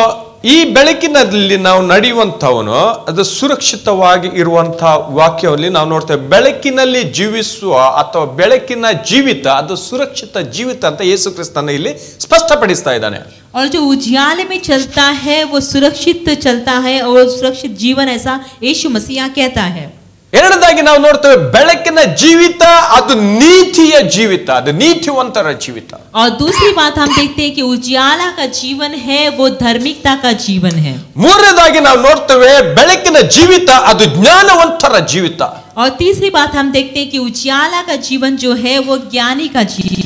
ಈ ಬೆಳಕಿನಲ್ಲಿ ನಾವು ನಡೆಯುವಂತವನು ಅದು ಸುರಕ್ಷಿತವಾಗಿ ಇರುವಂತಹ ವಾಕ್ಯದಲ್ಲಿ ನಾವು ನೋಡ್ತೇವೆ. ಬೆಳಕಿನಲ್ಲಿ ಜೀವಿಸುವ ಅಥವಾ ಬೆಳಕಿನ ಜೀವಿತ ಅದು ಸುರಕ್ಷಿತ ಜೀವಿತ ಅಂತ ಯೇಸು ಕ್ರಿಸ್ತನ ಇಲ್ಲಿ ಸ್ಪಷ್ಟಪಡಿಸ್ತಾ ಇದ್ದಾನೆ. और जो उजियाले में चलता है वो सुरक्षित चलता है और सुरक्षित जीवन ऐसा यीशु मसीह कहता है। ಎರಡನೇದಾಗಿ ನಾವು ನೋಡ್ತೇವೆ ಬೆಳಕಿನ ಜೀವಿತ ಅದು ನೀತಿಯ ಜೀವಿತ, ಅದು ನೀತಿವಂತರ ಜೀವಿತ. और दूसरी बात हम देखते हैं कि उजियाला का जीवन है वो धार्मिकता का जीवन है। ಮೂರನೇದಾಗಿ ನಾವು ನೋಡ್ತೇವೆ ಬೆಳಕಿನ ಜೀವಿತ ಅದು ಜ್ಞಾನವಂತರ ಜೀವಿತ. और तीसरी बात हम देखते हैं कि उजियाला का जीवन जो है वो ज्ञानी का जीवन।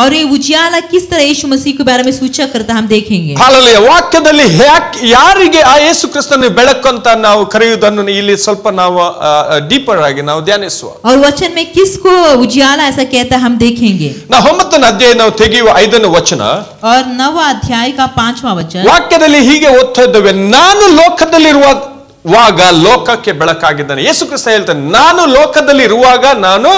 और ये उजियाला किस तरह यीशु मसीह के बारे में सूचक करता हम देखेंगे। ಹಾಲೆಲೂಯಾ. ವಾಕ್ಯದಲ್ಲಿ ಯಾರಿಗೆ ಆ ಯೇಸು ಕ್ರಿಸ್ತನ ಬೆಳಕು ಅಂತ ನಾವು ಕರೆಯುವುದನ್ನು ಇಲ್ಲಿ ಸ್ವಲ್ಪ ನಾವು ಡೀಪರ್ ಆಗಿ ನಾವು ಧ್ಯಾನಿಸುವ. और वचन में किसको उजियाला ऐसा कहता हम देखेंगे। ನಾವು 9ನೇ ಅಧ್ಯಾಯ ನಾವು ತೆಗೆಯುವ 5ನೇ ವಚನ और 9वां अध्याय का 5वां वचन ವಾಕ್ಯದಲ್ಲಿ ಹೀಗೆ ಓದ್ತಾ ಇದ್ದೇವೆ, ನಾನು ಲೋಕದಲ್ಲಿರುವಾಗ ಲೋಕಕ್ಕೆ ಬೆಳಕಾಗಿದ್ದಾನೆ. ಯೇಸು ಕ್ರಿಸ್ತ ಹೇಳ್ತಾನೆ, ನಾನು ಲೋಕದಲ್ಲಿ ಇರುವಾಗ ನಾನು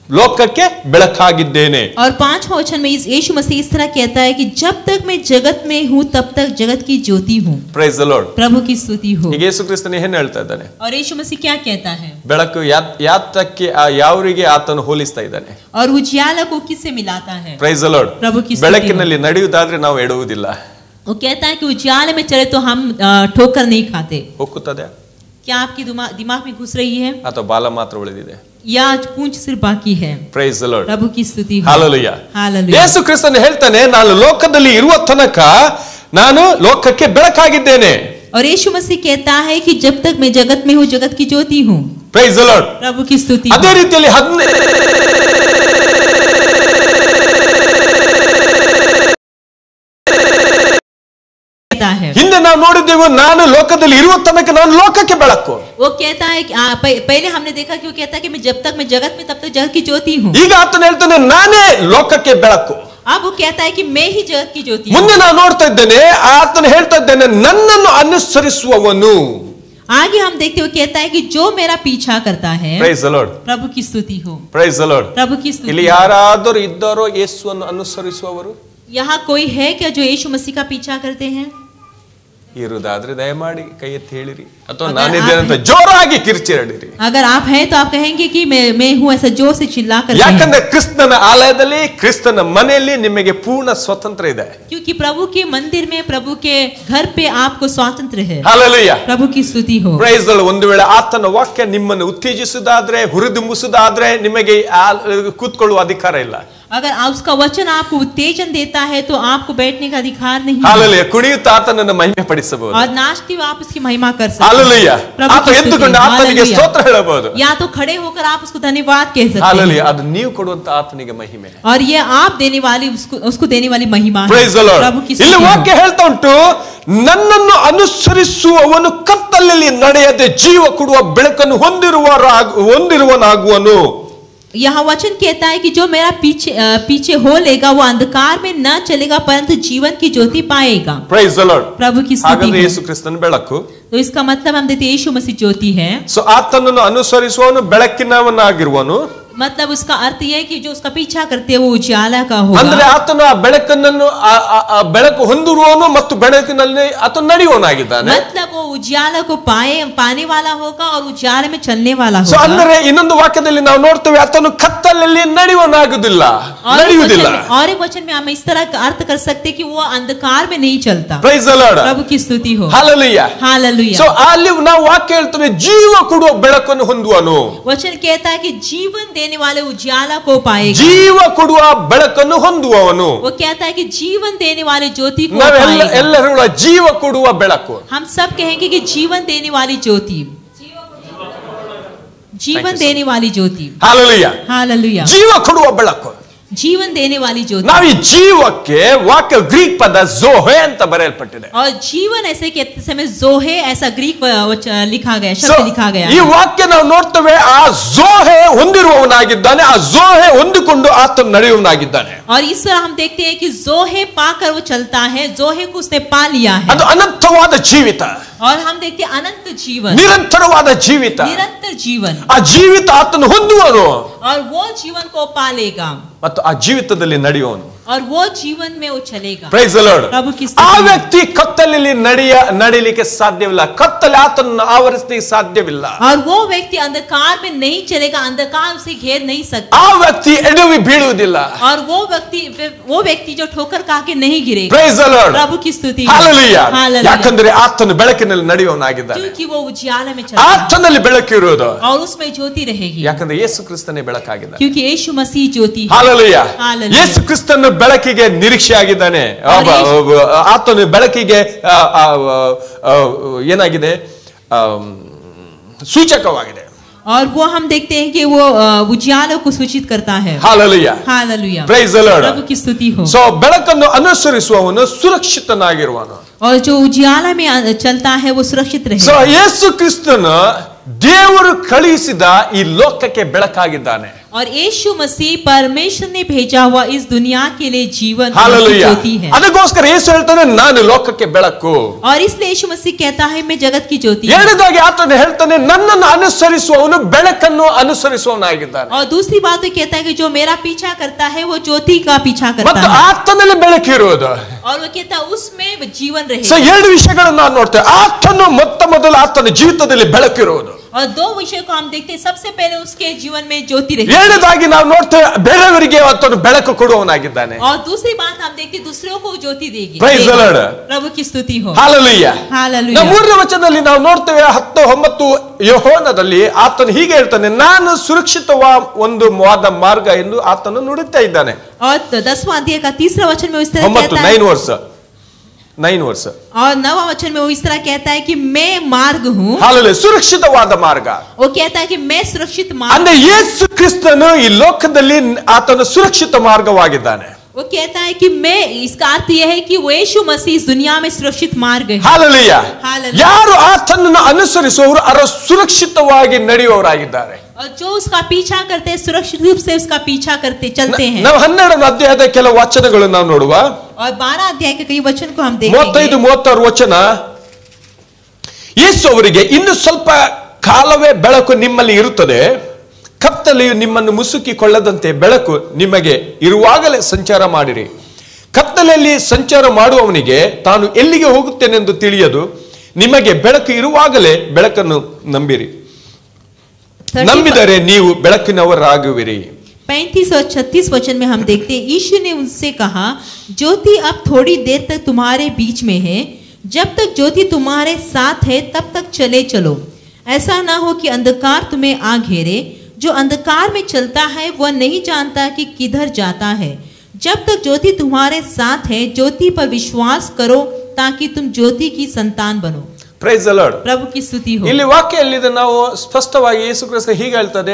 ಲೋಕಕ್ಕೆ ಬೆಳಕಾಗಿದ್ದೇನೆ. और 5वां वचन में यीशु मसीह इस तरह कहता है कि जब तक मैं जगत में हूँ तब तक जगत की ज्योति हूँ। Price the Lord. प्रभु की स्तुति हो। ಈಗ ಯೇಸು ಕ್ರಿಸ್ತನೇ ಏನು ಹೇಳ್ತಾ ಇದ್ದಾನೆ? और यीशु मसीह क्या कहता है? ಬೆಳಕು ಯಾತಕ್ಕೆ ಯಾವರಿಗೆ ಆತನು ಹೋಲಿಸ್ತಾ ಇದ್ದಾನೆ? और उजियाला को किससे मिलाता है? Price the Lord. प्रभु की स्तुति। ಬೆಳಕಿನಲ್ಲಿ ನಡೆಯುವುದಾದ್ರೆ ನಾವು ಎಡುವುದಿಲ್ಲ. वो कहता है कि उजियाले में चले तो हम ठोकर नहीं खाते। ಹೋಗುತ್ತದೆ? क्या आपकी दिमाग में घुस रही है ಅಥವಾ ಬಾಲ ಮಾತ್ರ ಉಳಿದಿದೆ? या पूंछ सिर्फ बाकी है? Price the Lord. प्रभु की स्तुति हो। ಹಾಲೆಲೂಯಾ. हालेलुया। ಯೇಸು ಕ್ರಿಸ್ತನು ಹೇಳ್ತಾನೆ, ನಾನು ಲೋಕದಲ್ಲಿ ಇರುವ ತನಕ ನಾನು ಲೋಕಕ್ಕೆ ಬೆಳಕಾಗಿದ್ದೇನೆ. और यीशु मसीह कहता है कि जब तक मैं जगत में हूँ जगत की ज्योति हूँ। Price the Lord. प्रभु की स्तुति। ಅದೇ ರೀತಿಯಲ್ಲಿ है ಹಿಂದೆ ನಾವು ನೋಡಿದ್ದೇವೆ, ನಾನು ಲೋಕದಲ್ಲಿ ಇರುವ ತನಕ ನಾನು ಲೋಕಕ್ಕೆ ಬೆಳಕು. वो कहता है कि पहले हमने देखा कि वो कहता है कि मैं जब तक मैं जगत में तब तक जगत की ज्योति हूँ। ಈಗ ಆತನು ಹೇಳ್ತಾನೆ, ನಾನೇ ಲೋಕಕ್ಕೆ ಬೆಳಕು. अब वो कहता है कि मैं ही जगत की ज्योति हूँ। ಮುಂದೆ ನಾವು ನೋಡ್ತಾ ಇದ್ದೇನೆ, ಆತನು ಹೇಳ್ತಾ ಇದ್ದಾನೆ, ನನ್ನನ್ನು ಅನುಸರಿಸುವವನು. आगे हम देखते हुए कहता है कि जो मेरा पीछा करता है। Price the Lord. प्रभु की स्तुति हो। Praise the Lord. प्रभु की स्तुति। ಇಲ್ಲಿ ಯಾರಾದರೂ ಇದ್ದಾರೋ ಯೇಸುವನ್ನು ಅನುಸರಿಸುವವರು? यहाँ कोई है क्या जो यीशु मसीह का पीछा करते हैं? ಇರುವುದಾದ್ರೆ ದಯಮಾಡಿ ಕೈ ಎತ್ತಿ ಹೇಳಿರಿ, ಅಥವಾ ನಾನಿದ್ದೇನೆ ಅಂತ ಜೋರಾಗಿ ಕಿರ್ಚಿರಡಿರಿ. अगर आप हैं तो आप कहेंगे कि मैं हूँ, ऐसा जोर से चिल्ला कर। ಯಾಕಂದ್ರೆ ಕ್ರಿಸ್ತನ ಆಲಯದಲ್ಲಿ, ಕ್ರಿಸ್ತನ ಮನೆಯಲ್ಲಿ ನಿಮಗೆ ಪೂರ್ಣ ಸ್ವತಂತ್ರ ಇದೆ. क्योंकि प्रभु के मंदिर में, प्रभु के घर पे आपको स्वातंत्र्य है। ಹಾಲೆಲೂಯಾ. प्रभु की स्तुति हो। Praise the Lord. ಒಂದು ವೇಳೆ ಆತನ ವಾಕ್ಯ ನಿಮ್ಮನ್ನು ಉತ್ತೇಜಿಸುವುದಾದ್ರೆ, ಹುರಿದುಂಬಿಸುವುದಾದ್ರೆ ನಿಮಗೆ ಕೂತ್ಕೊಳ್ಳುವ ಅಧಿಕಾರ ಇಲ್ಲ. अगर उसका वचन आपको उत्तेजन देता है तो आपको बैठने का अधिकार नहीं है। ಹಾಲೆಲೂಯಾ. ಕುಣಿಯುತ್ತಾ ಆತನನ್ನು ಮಹಿಮೆ ಪಡಿಸಬಹುದು. और नाचते हुए आप उसकी महिमा कर सकते हैं। ಹಾಲೆಲೂಯಾ. ಆತ ಎದ್ದುಕೊಂಡು ಆತನಿಗೆ ಸ್ತೋತ್ರ ಹೇಳಬಹುದು. या तो खड़े होकर आप उसको धन्यवाद कह सकते हैं। ಹಾಲೆಲೂಯಾ. ಅದು ನೀವು ಕೊಡುವಂತ ಆತನಿಗೆ ಮಹಿಮೆ. और ये आप देने वाली उसको देने वाली महिमा है। Price the Lord. प्रभु की ಇಲ್ಲಿ स्तुति हो। ವಾಕ್ಯ ಹೇಳ್ತಾ ಉಂಟು, ನನ್ನನ್ನು ಅನುಸರಿಸುವವನು ಕತ್ತಲಲ್ಲಿ ನಡೆಯದೆ ಜೀವ ಕೊಡುವ ಬೆಳಕನ್ನು ಹೊಂದಿರುವನಾಗುವನು. यहाँ वचन कहता है कि जो मेरा पीछे हो लेगा वो अंधकार में न चलेगा परंतु जीवन की ज्योति पाएगा। Praise the Lord. प्रभु की स्तुति ಹಾಗಾದ್ರೆ हो। ಯೇಸು ಕ್ರಿಸ್ತನ ಬೆಳಕು. तो इसका मतलब हम देखते हैं यीशु मसीह ज्योति है। ಸೊ ಆತನನ್ನು ಅನುಸರಿಸುವವನು ಬೆಳಕಿನವನಾಗಿರುವನು. मतलब उसका अर्थ यह है कि जो उसका पीछा करते हैं वो उजाला का होगा। ಅಂದ್ರೆ ಆತನು ಆ ಬೆಳಕನ್ನು ಬೆಳಕು ಹೊಂದಿರುವವನು ಮತ್ತು ಬೆಳಕಿನಲ್ಲಿ ಆತನು ನಡೆಯುವವನಾಗಿದ್ದಾನೆ. मतलब वो उजाला को पाने वाला होगा और उजाले में चलने वाला ಸೊ होगा। ಅಂದ್ರೆ ಇನ್ನೊಂದು ವಾಕ್ಯದಲ್ಲಿ ನಾವು ನೋಡ್ತೇವೆ ಆತನು ಕತ್ತಲಲ್ಲಿ ನಡೆಯುವನಾಗುವುದಿಲ್ಲ. और एक वचन में हम इस तरह का अर्थ कर सकते हैं कि वो अंधकार में नहीं चलता। Praise the Lord. प्रभु की स्तुति हो। Hallelujah. हालेलुया। ಸೊ ಅಲ್ಲಿ ನಾವು ವಾಕ್ಯ ಹೇಳ್ತೇವೆ ಜೀವ ಕೊಡುವ ಬೆಳಕನ್ನು ಹೊಂದುವನು. वचन कहता है कि जीवन देने वाले उजाला को पाएगा। ಜೀವ ಕೊಡುವ ಬೆಳಕನ್ನು ಹೊಂದುವವನು. वो कहता है कि जीवन देने वाले ज्योति को ನಾವೆಲ್ಲ पाएगा। ಎಲ್ಲರೂ ಜೀವ ಕೊಡುವ ಬೆಳಕು. हम सब कहेंगे कि जीवन देने वाली ज्योति, जीवन देने वाली ज्योति। Hallelujah. हालेलुया। ಜೀವ ಕೊಡುವ ಬೆಳಕು. जीवन देने वाली ज्योति। ನಾವು ಈ ಜೀವಕ್ಕೆ ವಾಕ್ಯ ಗ್ರೀಕ್ ಪದ ಝೋಹೆ ಅಂತ ಬರೆಯಲ್ಪಟ್ಟಿದೆ. और जीवन ऐसे कहते समय ज़ोहे ऐसा ग्रीक लिखा गया, शब्द लिखा गया। ಈ ವಾಕ್ಯ ನಾವು ನೋಡ್ತೇವೆ ಆ ಝೋಹೆ ಹೊಂದಿರುವವನಾಗಿದ್ದಾನೆ, ಆ ಝೋಹೆ ಹೊಂದಿಕೊಂಡು ಆತನು ನಡೆಯುವವನಾಗಿದ್ದಾನೆ. और इस तरह हम देखते हैं कि ज़ोहे पाकर वो चलता है, ज़ोहे को उसने पा लिया है। ಅದು ಅನಂತವಾದ ಜೀವಿತ, और हम देखते हैं अनंत जीवन, ನಿರಂತರವಾದ ಜೀವಿತ. निरंतर जीवन। ಆ ಜೀವಿತ ಆತನು ಹೊಂದುವನು और वो जीवन को पालेगा ಮತ್ತು ಆ ಜೀವಿತದಲ್ಲಿ ನಡೆಯುವನು. और वो जीवन में वो चलेगा। Praise the Lord. प्रभु की ಆ स्तुति। ವ್ಯಕ್ತಿ ಕತ್ತಲಲ್ಲಿ ನಡೀಲಿಕ್ಕೆ ಸಾಧ್ಯವಿಲ್ಲ, ಕತ್ತಲೆ ಆತನನ್ನು ಆವರಿಸಲಿಕ್ಕೆ ಸಾಧ್ಯವಿಲ್ಲ. और वो व्यक्ति अंधकार में नहीं चलेगा, अंधकार उसे घेर नहीं सकता। ಆ ವ್ಯಕ್ತಿ ಎಡವಿ ಬೀಳುವುದಿಲ್ಲ. और वो व्यक्ति जो ठोकर खा के नहीं गिरेगा। Praise the Lord. प्रभु की स्तुति। Hallelujah. हालेलुया। ಯಾಕಂದ್ರೆ ಆತನು ಬೆಳಕಿನಲ್ಲಿ ನಡೆಯುವವನಾಗಿದ್ದಾನೆ. क्योंकि वो उजाला में चलता है ಆತನಲ್ಲಿ ಬೆಳಕಿರುವುದು. और उसमें ज्योति रहेगी। ಯಾಕಂದ್ರೆ ಯೇಸು ಕ್ರಿಸ್ತನೇ ಬೆಳಕಾಗಿದ್ದಾನೆ. क्योंकि यीशु मसीह ज्योति है। Hallelujah. Hallelujah. ಯೇಸು ಕ್ರಿಸ್ತನ ಬೆಳಕಿಗೆ ನಿರೀಕ್ಷೆ ಆಗಿದ್ದಾನೆ. ಆತನು ಬೆಳಕಿಗೆ ಏನಾಗಿದೆ, ಸೂಚಕವಾಗಿದೆ. और वो हम देखते हैं कि वो उजालों को सूचित करता है। Hallelujah. Hallelujah. Praise the Lord. प्रभु की स्तुति हो। ಸೊ ಬೆಳಕನ್ನು ಅನುಸರಿಸುವವನು ಸುರಕ್ಷಿತನಾಗಿರುವನು. और जो उजाला में चलता है वो सुरक्षित ಸೊ रहेगा। ಯೇಸು ಕ್ರಿಸ್ತನು ದೇವರು ಕಳುಹಿಸಿದ ಈ ಲೋಕಕ್ಕೆ ಬೆಳಕಾಗಿದ್ದಾನೆ. और यीशु मसीह परमेश्वर ने भेजा हुआ इस दुनिया के लिए जीवन की Hallelujah. ज्योति है। ಅದಕ್ಕೋಸ್ಕರ ಯೇಸು ಹೇಳ್ತಾನೆ ನಾನು ಲೋಕಕ್ಕೆ ಬೆಳಕು. और इसलिए यीशु मसीह कहता है मैं जगत की ज्योति हूँ। ಎರಡನೇದಾಗಿ ಆತನು ಹೇಳ್ತಾನೆ ನನ್ನನ್ನು ಅನುಸರಿಸುವವನು ಬೆಳಕನ್ನು ಅನುಸರಿಸುವವನಾಗಿದ್ದಾನೆ. और दूसरी बात तो कहता है कि जो मेरा पीछा करता है वो ज्योति का पीछा करता ಮತ್ತು है। ಆತನಲ್ಲಿ ಬೆಳಕಿರುವುದು. और वो कहता है उसमें जीवन ಸೊ रहेगा। ಎರಡು ವಿಷಯಗಳನ್ನು ನಾವು ನೋಡ್ತೇವೆ. ಆತನು ಮೊದಲು ಆತನ ಜೀವಿತದಲ್ಲಿ ಬೆಳಕಿರುವುದು. और दो विषय को हम देखते हैं, सबसे पहले उसके जीवन में ज्योति रहेगी। ಎರಡನೇದಾಗಿ ನಾವು ನೋಡ್ತೇವೆ ಬೇರೆಯವರಿಗೆ ಆತನು ಬೆಳಕು ಕೊಡುವವನಾಗಿದ್ದಾನೆ. और दूसरी बात हम देखते हैं दूसरों को ज्योति देगी। Praise the Lord. प्रभु की स्तुति हो। Hallelujah. हालेलुया। ನಾವು ಮೂರನೇ ವಚನದಲ್ಲಿ ನಾವು ನೋಡ್ತೇವೆ 10:9 ಯೋಹಾನದಲ್ಲಿ ಆತನು ಹೀಗೆ ಹೇಳ್ತಾನೆ, ನಾನು ಸುರಕ್ಷಿತವಾದ ಒಂದು ಮಾರ್ಗ ಎಂದು ಆತನು ನುಡಿತಾ ಇದ್ದಾನೆ. और 10वां अध्याय का 3रा वचन में इस तरह कहता है। 9 ವರ್ಷ और 9वां वचन में वो इस तरह कहता है कि मैं मार्ग हूँ। ಹಾಲೆಲೂಯಾ. ಸುರಕ್ಷಿತವಾದ ಮಾರ್ಗ. वो कहता है कि मैं सुरक्षित मार्ग। ಅಂದ್ರೆ ಯೇಸು ಕ್ರಿಸ್ತನು ಈ ಲೋಕದಲ್ಲಿ ಆತನ ಸುರಕ್ಷಿತ ಮಾರ್ಗವಾಗಿದ್ದಾನೆ. वो कहता है कि मैं, इसका अर्थ यह है कि वो यीशु मसीह इस दुनिया में सुरक्षित मार्ग है। ಹಾಲೆಲೂಯಾ. हालेलुया। ಯಾರು ಆತನನ್ನು ಅನುಸರಿಸುವವರು ಅವರು ಸುರಕ್ಷಿತವಾಗಿ ನಡೆಯುವವರಾಗಿದ್ದಾರೆ. और जो उसका पीछा करते हैं सुरक्षित रूप से उसका पीछा करते चलते हैं। ನಾವು 12ನೇ ಅಧ್ಯಾಯದ ಕೆಲವು ವಚನಗಳನ್ನು ನಾವು ನೋಡುವ. और 12 अध्याय के कई वचन को हम 35-36 ವಚನ. ಯೇಸು ಅವರಿಗೆ ಇನ್ನು ಸ್ವಲ್ಪ ಕಾಲವೇ ಬೆಳಕು ನಿಮ್ಮಲ್ಲಿ ಇರುತ್ತದೆ, ಕತ್ತಲೆಯು ನಿಮ್ಮನ್ನು ಮುಸುಕಿಕೊಳ್ಳದಂತೆ ಬೆಳಕು ನಿಮಗೆ ಇರುವಾಗಲೇ ಸಂಚಾರ ಮಾಡಿರಿ. ಕತ್ತಲೆಯಲ್ಲಿ ಸಂಚಾರ ಮಾಡುವವನಿಗೆ ತಾನು ಎಲ್ಲಿಗೆ ಹೋಗುತ್ತೇನೆಂದು ತಿಳಿಯದು. ನಿಮಗೆ ಬೆಳಕು ಇರುವಾಗಲೇ ಬೆಳಕನ್ನು ನಂಬಿರಿ, ನಂಬಿದರೆ ನೀವು ಬೆಳಕಿನವರಾಗುವಿರಿ. 35 और 36 वचन में हम देखते हैं, यीशु ने उनसे कहा, ज्योति अब थोड़ी देर तक तुम्हारे बीच में है, जब तक ज्योति तुम्हारे साथ है तब तक चले चलो। ऐसा ना हो कि अंधकार तुम्हें आ घेरे। जो अंधकार में चलता है वह नहीं जानता कि किधर जाता है। जब तक ज्योति तुम्हारे साथ है ज्योति पर विश्वास करो ताकि तुम ज्योति की संतान बनो। Praise the Lord. प्रभु की स्तुति हो। ಇಲ್ಲಿ ವಾಕ್ಯದಲ್ಲಿ ನಾವು ಸ್ಪಷ್ಟವಾಗಿ ಯೇಸು ಕ್ರಿಸ್ತ ಹೀಗೆ ಹೇಳ್ತಾರೆ,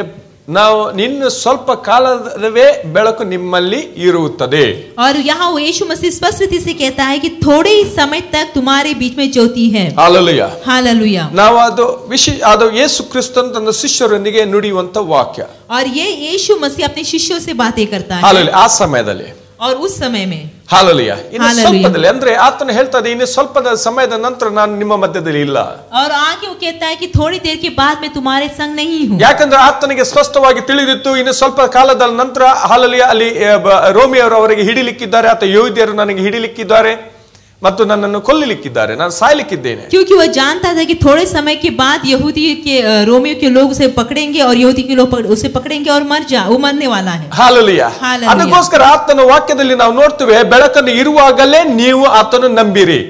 ನಾವು ಇನ್ನು ಸ್ವಲ್ಪ ಕಾಲದವೇ ಬೆಳಕು ನಿಮ್ಮಲ್ಲಿ ಇರುತ್ತದೆ. और यहाँ वो यीशु मसीह स्पष्ट रीति से कहता है कि थोड़े ही समय तक तुम्हारे बीच में ज्योति है. ಹಾಲೆಲೂಯಾ. हालेलुया. ನಾವು ಅದು ಯೇಸು ಕ್ರಿಸ್ತನ ತನ್ನ ಶಿಷ್ಯರೊಂದಿಗೆ ನುಡಿಯುವಂತ ವಾಕ್ಯ. और ये यीशु मसीह अपने शिष्यों से बातें करता है. ಹಾಲೆಲೂಯಾ. ಆ ಸಮಯದಲ್ಲಿ और उस समय में ಹಾಲೆಲೂಯಾ ಇನ್ನು ಸ್ವಲ್ಪದಲ್ಲಿ ಅಂದ್ರೆ ಆತನು ಹೇಳ್ತಾನೆ ಇನ್ನು ಸ್ವಲ್ಪ ಸಮಯದ ನಂತರ ನಾನು ನಿಮ್ಮ ಮಧ್ಯದಲ್ಲಿ ಇಲ್ಲ. और आगे वो कहता है कि थोड़ी देर के बाद मैं तुम्हारे संग नहीं हूँ. ಯಾಕಂದ್ರೆ ಆತನಿಗೆ ಸ್ಪಷ್ಟವಾಗಿ ತಿಳಿದಿತ್ತು ಇನ್ನು ಸ್ವಲ್ಪ ಕಾಲದ ನಂತರ ಹಾಲೆಲೂಯಾ ಅಲ್ಲಿ ರೋಮಿಯವರು ಅವರಿಗೆ ಹಿಡಿಲಿಕ್ಕಿದ್ದಾರೆ, ಆತ ಯಹೂದ್ಯರು ನನಗೆ ಹಿಡಿಲಿಕ್ಕಿದ್ದಾರೆ ಮತ್ತು ನನ್ನನ್ನು ಕೊಲ್ಲಲಿಕ್ಕಿದ್ದಾರೆ, ನಾನು ಸಾಯಲಿಕ್ಕಿದ್ದೇನೆ. क्योंकि वह जानता था कि थोड़े समय के बाद यहूदी के रोमियो के लोग उसे पकड़ेंगे और यहूदी के लोग उसे पकड़ेंगे और वो मरने वाला है. ಹಾಲೆಲೂಯಾ. ಅದಕ್ಕೋಸ್ಕರ ಆತನ ವಾಕ್ಯದಲ್ಲಿ ನಾವು ನೋಡ್ತೇವೆ ಬೆಳಕನ್ನು ಇರುವಾಗಲೇ ನೀವು ಆತನು ನಂಬಿರಿ.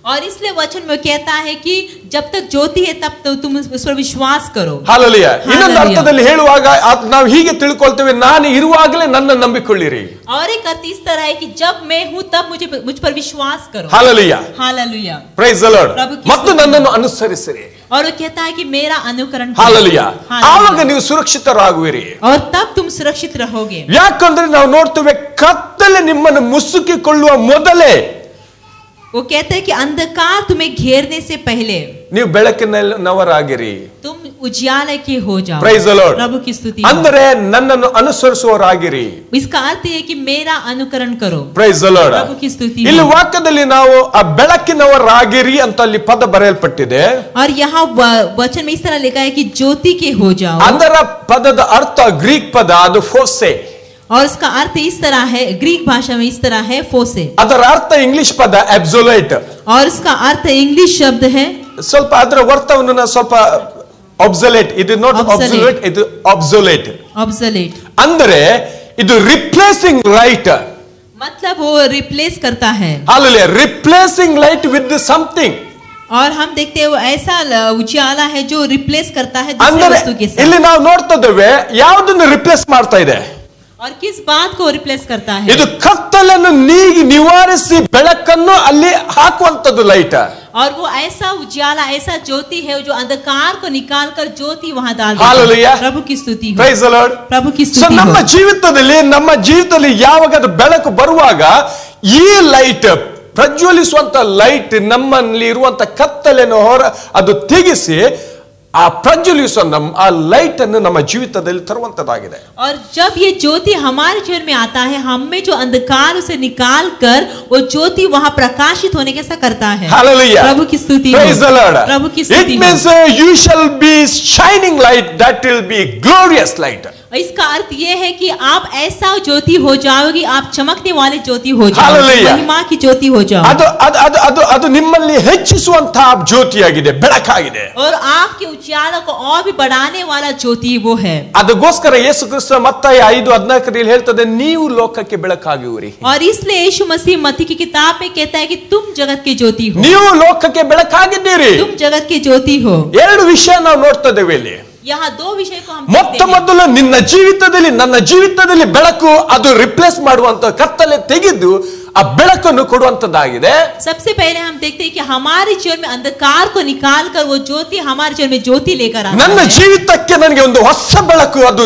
और इसलिए वचन में कहता है कि जब तक ज्योति है तब तो तुम उस पर विश्वास करो. ಹಾಲೆಲೂಯಾ. ಇನ್ನೊಂದು ಅರ್ಥದಲ್ಲಿ ಹೇಳುವಾಗ ನಾವು ಹೀಗೆ ತಿಳ್ಕೊಳ್ತೇವೆ, ನಾನು ಇರುವಾಗಲೇ ನನ್ನ ನಂಬಿಕೊಳ್ಳಿರಿ. और एक अर्थ इस तरह है कि जब मैं हूँ तब मुझ पर विश्वास करो. Hallelujah. Hallelujah. Praise the Lord. ಮತ್ತು ನನ್ನನ್ನು ಅನುಸರಿಸಿರಿ. और वो कहता है कि मेरा अनुकरण करो. ಹಾಲೆಲೂಯಾ. ಆವಾಗ ನೀವು ಸುರಕ್ಷಿತರಾಗುವಿರಿ. और तब तुम सुरक्षित रहोगे. ಯಾಕಂದ್ರೆ ನಾವು ನೋಡ್ತೇವೆ ಕತ್ತಲೆ ನಿಮ್ಮನ್ನು ಮುಸುಕಿಕೊಳ್ಳುವ ಮೊದಲೇ वो कहते हैं कि अंधकार तुम्हें घेरने से पहले ನೀವು ಬೆಳಕಿನವರಾಗಿರಿ. तुम उजियाले के हो जाओ. Price the Lord. प्रभु की स्तुति. ಅಂದರೆ ನನ್ನನ್ನು ಅನುಸರಿಸುವವರಾಗಿರಿ. इसका अर्थ है कि मेरा अनुकरण करो. Price the Lord. प्रभु की स्तुति. ಇಲ್ಲಿ ವಾಕ್ಯದಲ್ಲಿ ನಾವು ಆ ಬೆಳಕಿನವರಾಗಿರಿ ಅಂತ ಅಲ್ಲಿ ಪದ ಬರೆಯಲ್ಪಟ್ಟಿದೆ. और यहाँ वचन में इस तरह लिखा है कि ज्योति के हो जाओ. ಅದರ ಪದದ ಅರ್ಥ ಗ್ರೀಕ್ ಪದ ಅದು ಫೋಸೆ. और इसका अर्थ इस तरह है, ग्रीक भाषा में इस तरह है फोसे. ಅದರ ಅರ್ಥ ಇಂಗ್ಲಿಷ್ ಪದ ಅಬ್ಸೊಲ್ಯೂಟ್. और इसका अर्थ इंग्लिश शब्द है. ಸ್ವಲ್ಪ ಅದರ ಅರ್ಥವನ್ನು ನಾನು ಸ್ವಲ್ಪ ಅಬ್ಸೊಲ್ಯೂಟ್, ಇದು ನಾಟ್ ಅಬ್ಸೊಲ್ಯೂಟ್, ಇದು ಅಬ್ಸೊಲ್ಯೂಟ್. ऑब्सोलेट ಅಂದರೆ ಇದು ರಿಪ್ಲೇಸಿಂಗ್ ಲೈಟ್. मतलब वो रिप्लेस करता है. Hallelujah. Replacing light with something. और हम देखते हैं वो ऐसा उजियाला है जो रिप्लेस करता है दूसरे ಅಂದರೆ वस्तु के साथ. ಇಲ್ಲಿ ನಾವು ನೋಡ್ತಿದ್ದೇವೆ ಯಾವುದನ್ನು ರಿಪ್ಲೇಸ್ ಮಾಡ್ತಾ ಇದೆ. और किस बात को रिप्लेस करता है? ಇದು ಕತ್ತಲನ್ನು ನಿವಾರಿಸಿ ಬೆಳಕನ್ನು ಅಲ್ಲಿ ಹಾಕುವಂತದ್ದು ಲೈಟ್. और वो ऐसा उजियाला, ऐसा ज्योति है जो अंधकार को निकाल कर ज्योति वहां डाल देता हालेलुया. है. प्रभु की स्तुति हो. Praise the Lord. प्रभु की ಸೊ स्तुति ನಮ್ಮ हो. ಜೀವಿತದಲ್ಲಿ ಯಾವಾಗ ಅದು ಬೆಳಕು ಬರುವಾಗ ಈ ಲೈಟ್ ಪ್ರಜ್ವಲಿಸುವಂತ ಲೈಟ್ ನಮ್ಮಲ್ಲಿ ಇರುವಂತ ಕತ್ತಲೆಯನ್ನು ಅದು ತೆಗೆಸಿ ಆ ಪ್ರಜ್ವಲಿಸುವ ಆ ಲೈಟ್ ಅನ್ನು ನಮ್ಮ ಜೀವಿತದಲ್ಲಿ ತರುವಂತದ್ದಾಗಿದೆ. और जब ये ज्योति हमारे जीवन में आता है, हम में जो अंधकार उसे निकाल कर वो ज्योति वहां प्रकाशित होने कैसा करता है. हालेलुया. प्रभु की स्तुति हो. Praise the Lord. प्रभु की स्तुति It means you shall be shining light, that will be glorious light. इसका अर्थ ये है कि आप ऐसा ज्योति हो जाओगे, आप चमकने वाले ज्योति हो जाओगे, हालेलुया. महिमा की ज्योति हो जाओगे. ಅದು ನಿಮ್ಮಲ್ಲಿ ಹೆಚ್ಚಿಸುವಂತಹ ಜ್ಯೋತಿಯಾಗಿದೆ, ಬೆಳಕಾಗಿದೆ. और आपके उजियाला को और भी बढ़ाने वाला ज्योति वो है. ಅದಕ್ಕೋಸ್ಕರ ಯೇಸು ಕ್ರಿಸ್ತ ಮತ್ತಾಯ 5:14 ಹೇಳ್ತದೆ, ನೀವು ಲೋಕಕ್ಕೆ ಬೆಳಕಾಗುವಿರಿ. और इसलिए यीशु मसीह मत्ती की किताब में कहता है कि तुम जगत के ज्योति हो. ನೀವು ಲೋಕಕ್ಕೆ ಬೆಳಕಾಗಿದ್ದೀರಿ. तुम जगत के ज्योति हो. ಎರಡು ವಿಷಯ ನಾವು ನೋಡ್ತಾ ಇದ್ದೇವೆ ಇಲ್ಲಿ. यहाँ दो विषय को हम ಮೊತ್ತ ಮೊದಲು ನಿನ್ನ ಜೀವಿತದಲ್ಲಿ ನನ್ನ ಜೀವಿತದಲ್ಲಿ ಬೆಳಕು ಅದು ರಿಪ್ಲೇಸ್ ಮಾಡುವಂತ ಕತ್ತಲೆ ತೆಗೆದು ಆ ಬೆಳಕನ್ನು ಕೊಡುವಂತದ್ದಾಗಿದೆ. सबसे पहले हम देखते हैं कि हमारे जीवन में अंधकार को निकाल कर वो ज्योति हमारे जीवन में ज्योति लेकर आता है. ನನ್ನ ಜೀವಿತಕ್ಕೆ ನನಗೆ ಒಂದು ಹೊಸ ಬೆಳಕು ಅದು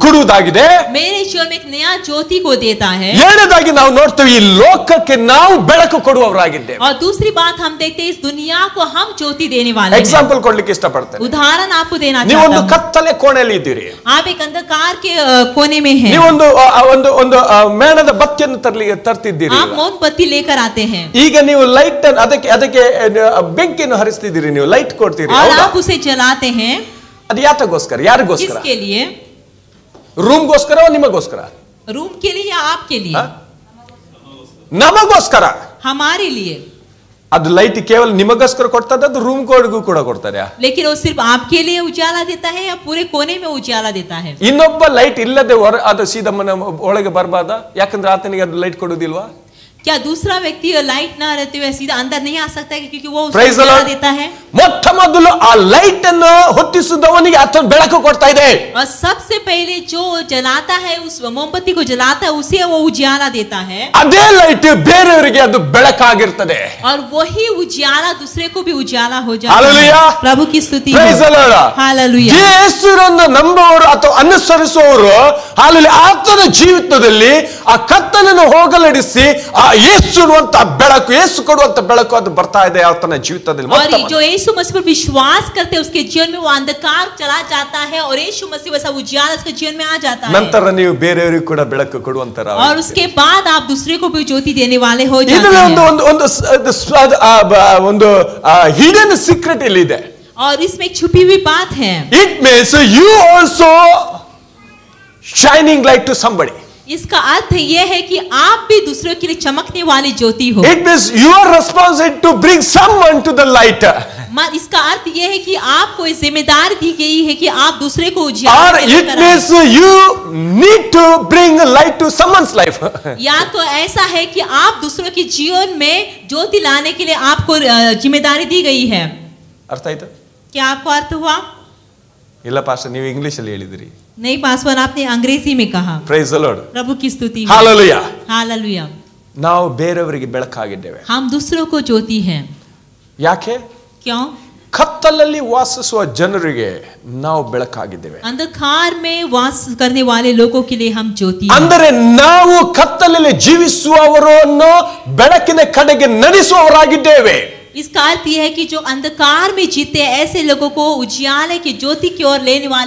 ಕೊಡುವುದಾಗಿದೆ. मेरे जीवन में एक नया ज्योति को देता है. ಎರಡನೇದಾಗಿ ನಾವು ನೋಡ್ತೇವೆ ಈ ಲೋಕಕ್ಕೆ ನಾವು ಬೆಳಕು ಕೊಡುವವರಾಗಿದ್ದೇವೆ. और दूसरी बात हम देखते हैं इस दुनिया को हम ज्योति देने वाले हैं. ಎಕ್ಸಾಂಪಲ್ ಕೊಡ್ಲಿಕ್ಕೆ ಇಷ್ಟಪಡ್ತೇನೆ. उदाहरण आपको देना ನೀವು चाहता ಒಂದು हूं. ಕತ್ತಲೆ ಕೋಣೆಯಲ್ಲಿ ಇದ್ದೀರಿ. आप एक अंधकार के कोने में हैं. ನೀವು ಒಂದು ಮೇಣದ ಬತ್ತಿಯನ್ನು ತರ್ತಿದ್ದೀರಿ. आप मोमबत्ती लेकर आते हैं. ಈಗ ನೀವು ಲೈಟ್ ಅದಕ್ಕೆ ಬೆಂಕಿಯನ್ನು ಹರಿಸ್ತಿದ್ದೀರಿ, ನೀವು ಲೈಟ್ ಕೊಡ್ತೀರಿ. और आप उसे जलाते हैं. ಅದು ಯಾತಕ್ಕೋಸ್ಕರ, ಯಾರಿಗೋಸ್ಕರ? किसके लिए? ರೂಮ್ಗೋಸ್ಕರ, ನಿಮಗೋಸ್ಕರ? रूम के लिए या आपके लिए? ನಮಗೋಸ್ಕರ. हमारे लिए. ಅದು ಲೈಟ್ ಕೇವಲ ನಿಮಗೋಸ್ಕರ ಕೊಡ್ತದೆ, ಅದು ರೂಮ್ ಕೋಡ್ಗೂ ಕೂಡ ಕೊಡ್ತಾರೆ. लेकिन वो सिर्फ आपके लिए उजाला देता है या पूरे कोने में उजाला देता है? ಇನ್ನೊಬ್ಬ ಲೈಟ್ ಇಲ್ಲದೆ ಅದು ಸೀದಾ ಮನೆ ಒಳಗೆ ಬರಬಾರ್ದ? ಯಾಕಂದ್ರೆ ಆತನಿಗೆ ಅದು ಲೈಟ್ ಕೊಡುವುದಿಲ್ವಾ? क्या दूसरा व्यक्ति लाइट ना रहते हुए सीधा अंदर नहीं आ सकता है क्योंकि वो उसको Praise the उजाला Lord. देता है? ಮೊಟ್ಟ ಮೊದಲು ಆ ಲೈಟ್ ಅನ್ನು ಹೊತ್ತಿಸಿದವನಿಗೆ ಆತ ಬೆಳಕು ಕೊಡ್ತಾ ಇದೆ. और सबसे पहले जो जलाता है उस मोमबत्ती को जलाता है उसे वो उजाला देता है. ಅದೇ ಲೈಟ್ ಬೇರೆಯವರಿಗೆ ಅದು ಬೆಳಕಾಗಿರ್ತದೆ. और वही उजाला दूसरे को भी उजाला हो जाता Hallelujah. है. प्रभु की स्तुति हो. Praise the Lord. Hallelujah. ಯೇಸುರನ್ನು ನಂಬುವವರು ಅಥವಾ ಅನುಸರಿಸುವವರು ಹಾಲೆಲೂಯಾ ಆತನ ಜೀವಿತದಲ್ಲಿ ಆ ಕತ್ತಲನ್ನು ಹೋಗಲಾಡಿಸಿ ಆ ಯೇಸು ಅನ್ನುವಂತ ಬೆಳಕು, ಯೇಸು ಕೊಡುವಂತ ಬೆಳಕು ಅದು ಬರ್ತಾ ಇದೆ ಆತನ ಜೀವಿತದಲ್ಲಿ. और जो यीशु मसीह पर विश्वास करते हैं उसके जीवन में वो अंधकार चला जाता है और यीशु मसीह वैसा उजाला उसके जीवन में आ जाता है. ನಂತರ ನೀವು ಬೇರೆಯವರಿಗೂ ಕೂಡ ಬೆಳಕು ಕೊಡುವಂತರ. और उसके बाद आप दूसरे को भी ज्योति देने वाले हो जाते ಇದರಲ್ಲಿ हैं. ಒಂದು ಹಿಡನ್ ಸೀಕ್ರೆಟ್ ಇಲ್ಲಿ ಇದೆ. और इसमें एक छुपी हुई बात है. It means you also shining light to somebody. इसका अर्थ ये है कि आप भी दूसरों के लिए चमकने वाली ज्योति हो. It means you are responsible to bring someone to the light. इसका अर्थ ये है कि आपको इस जिम्मेदारी दी गई है कि आप दूसरे को उजाला Or it means you need to bring light to someone's life. या तो ऐसा है कि आप दूसरों के जीवन में ज्योति लाने के लिए आपको जिम्मेदारी दी गई है. ಅರ್ಥ ಆಯ್ತಾ? क्या आपको अर्थ हुआ? ಇಲ್ಲ ಪಾಸ್ಟರ್, ನೀವು ಇಂಗ್ಲಿಷ್ ಅಲ್ಲಿ ಹೇಳಿದ್ರಿ. नहीं पासवान, आपने अंग्रेजी में कहा. Praise the Lord. प्रभु की स्तुति हो. Hallelujah. हालेलुया. ನಾವು ಬೇರೆಯವರಿಗೆ ಬೆಳಕಾಗಿದ್ದೇವೆ. हम दूसरों को ज्योति हैं. ಯಾಕೆ? क्यों? ಕತ್ತಲಲ್ಲಿ ವಾಸಿಸುವ ಜನರಿಗೆ ನಾವು ಬೆಳಕಾಗಿದ್ದೇವೆ. अंधकार में वास करने वाले लोगों के लिए हम ज्योति हैं. ಅಂದರೆ ನಾವು ಕತ್ತಲಲ್ಲಿ ಜೀವಿಸುವವರನ್ನು ಬೆಳಕಿನ ಕಡೆಗೆ ನಡೆಸುವವರಾಗಿದ್ದೇವೆ. इसका अर्थ यह है कि जो अंधकार में जीते हैं ऐसे लोगों को उजियाले की ज्योति की ओर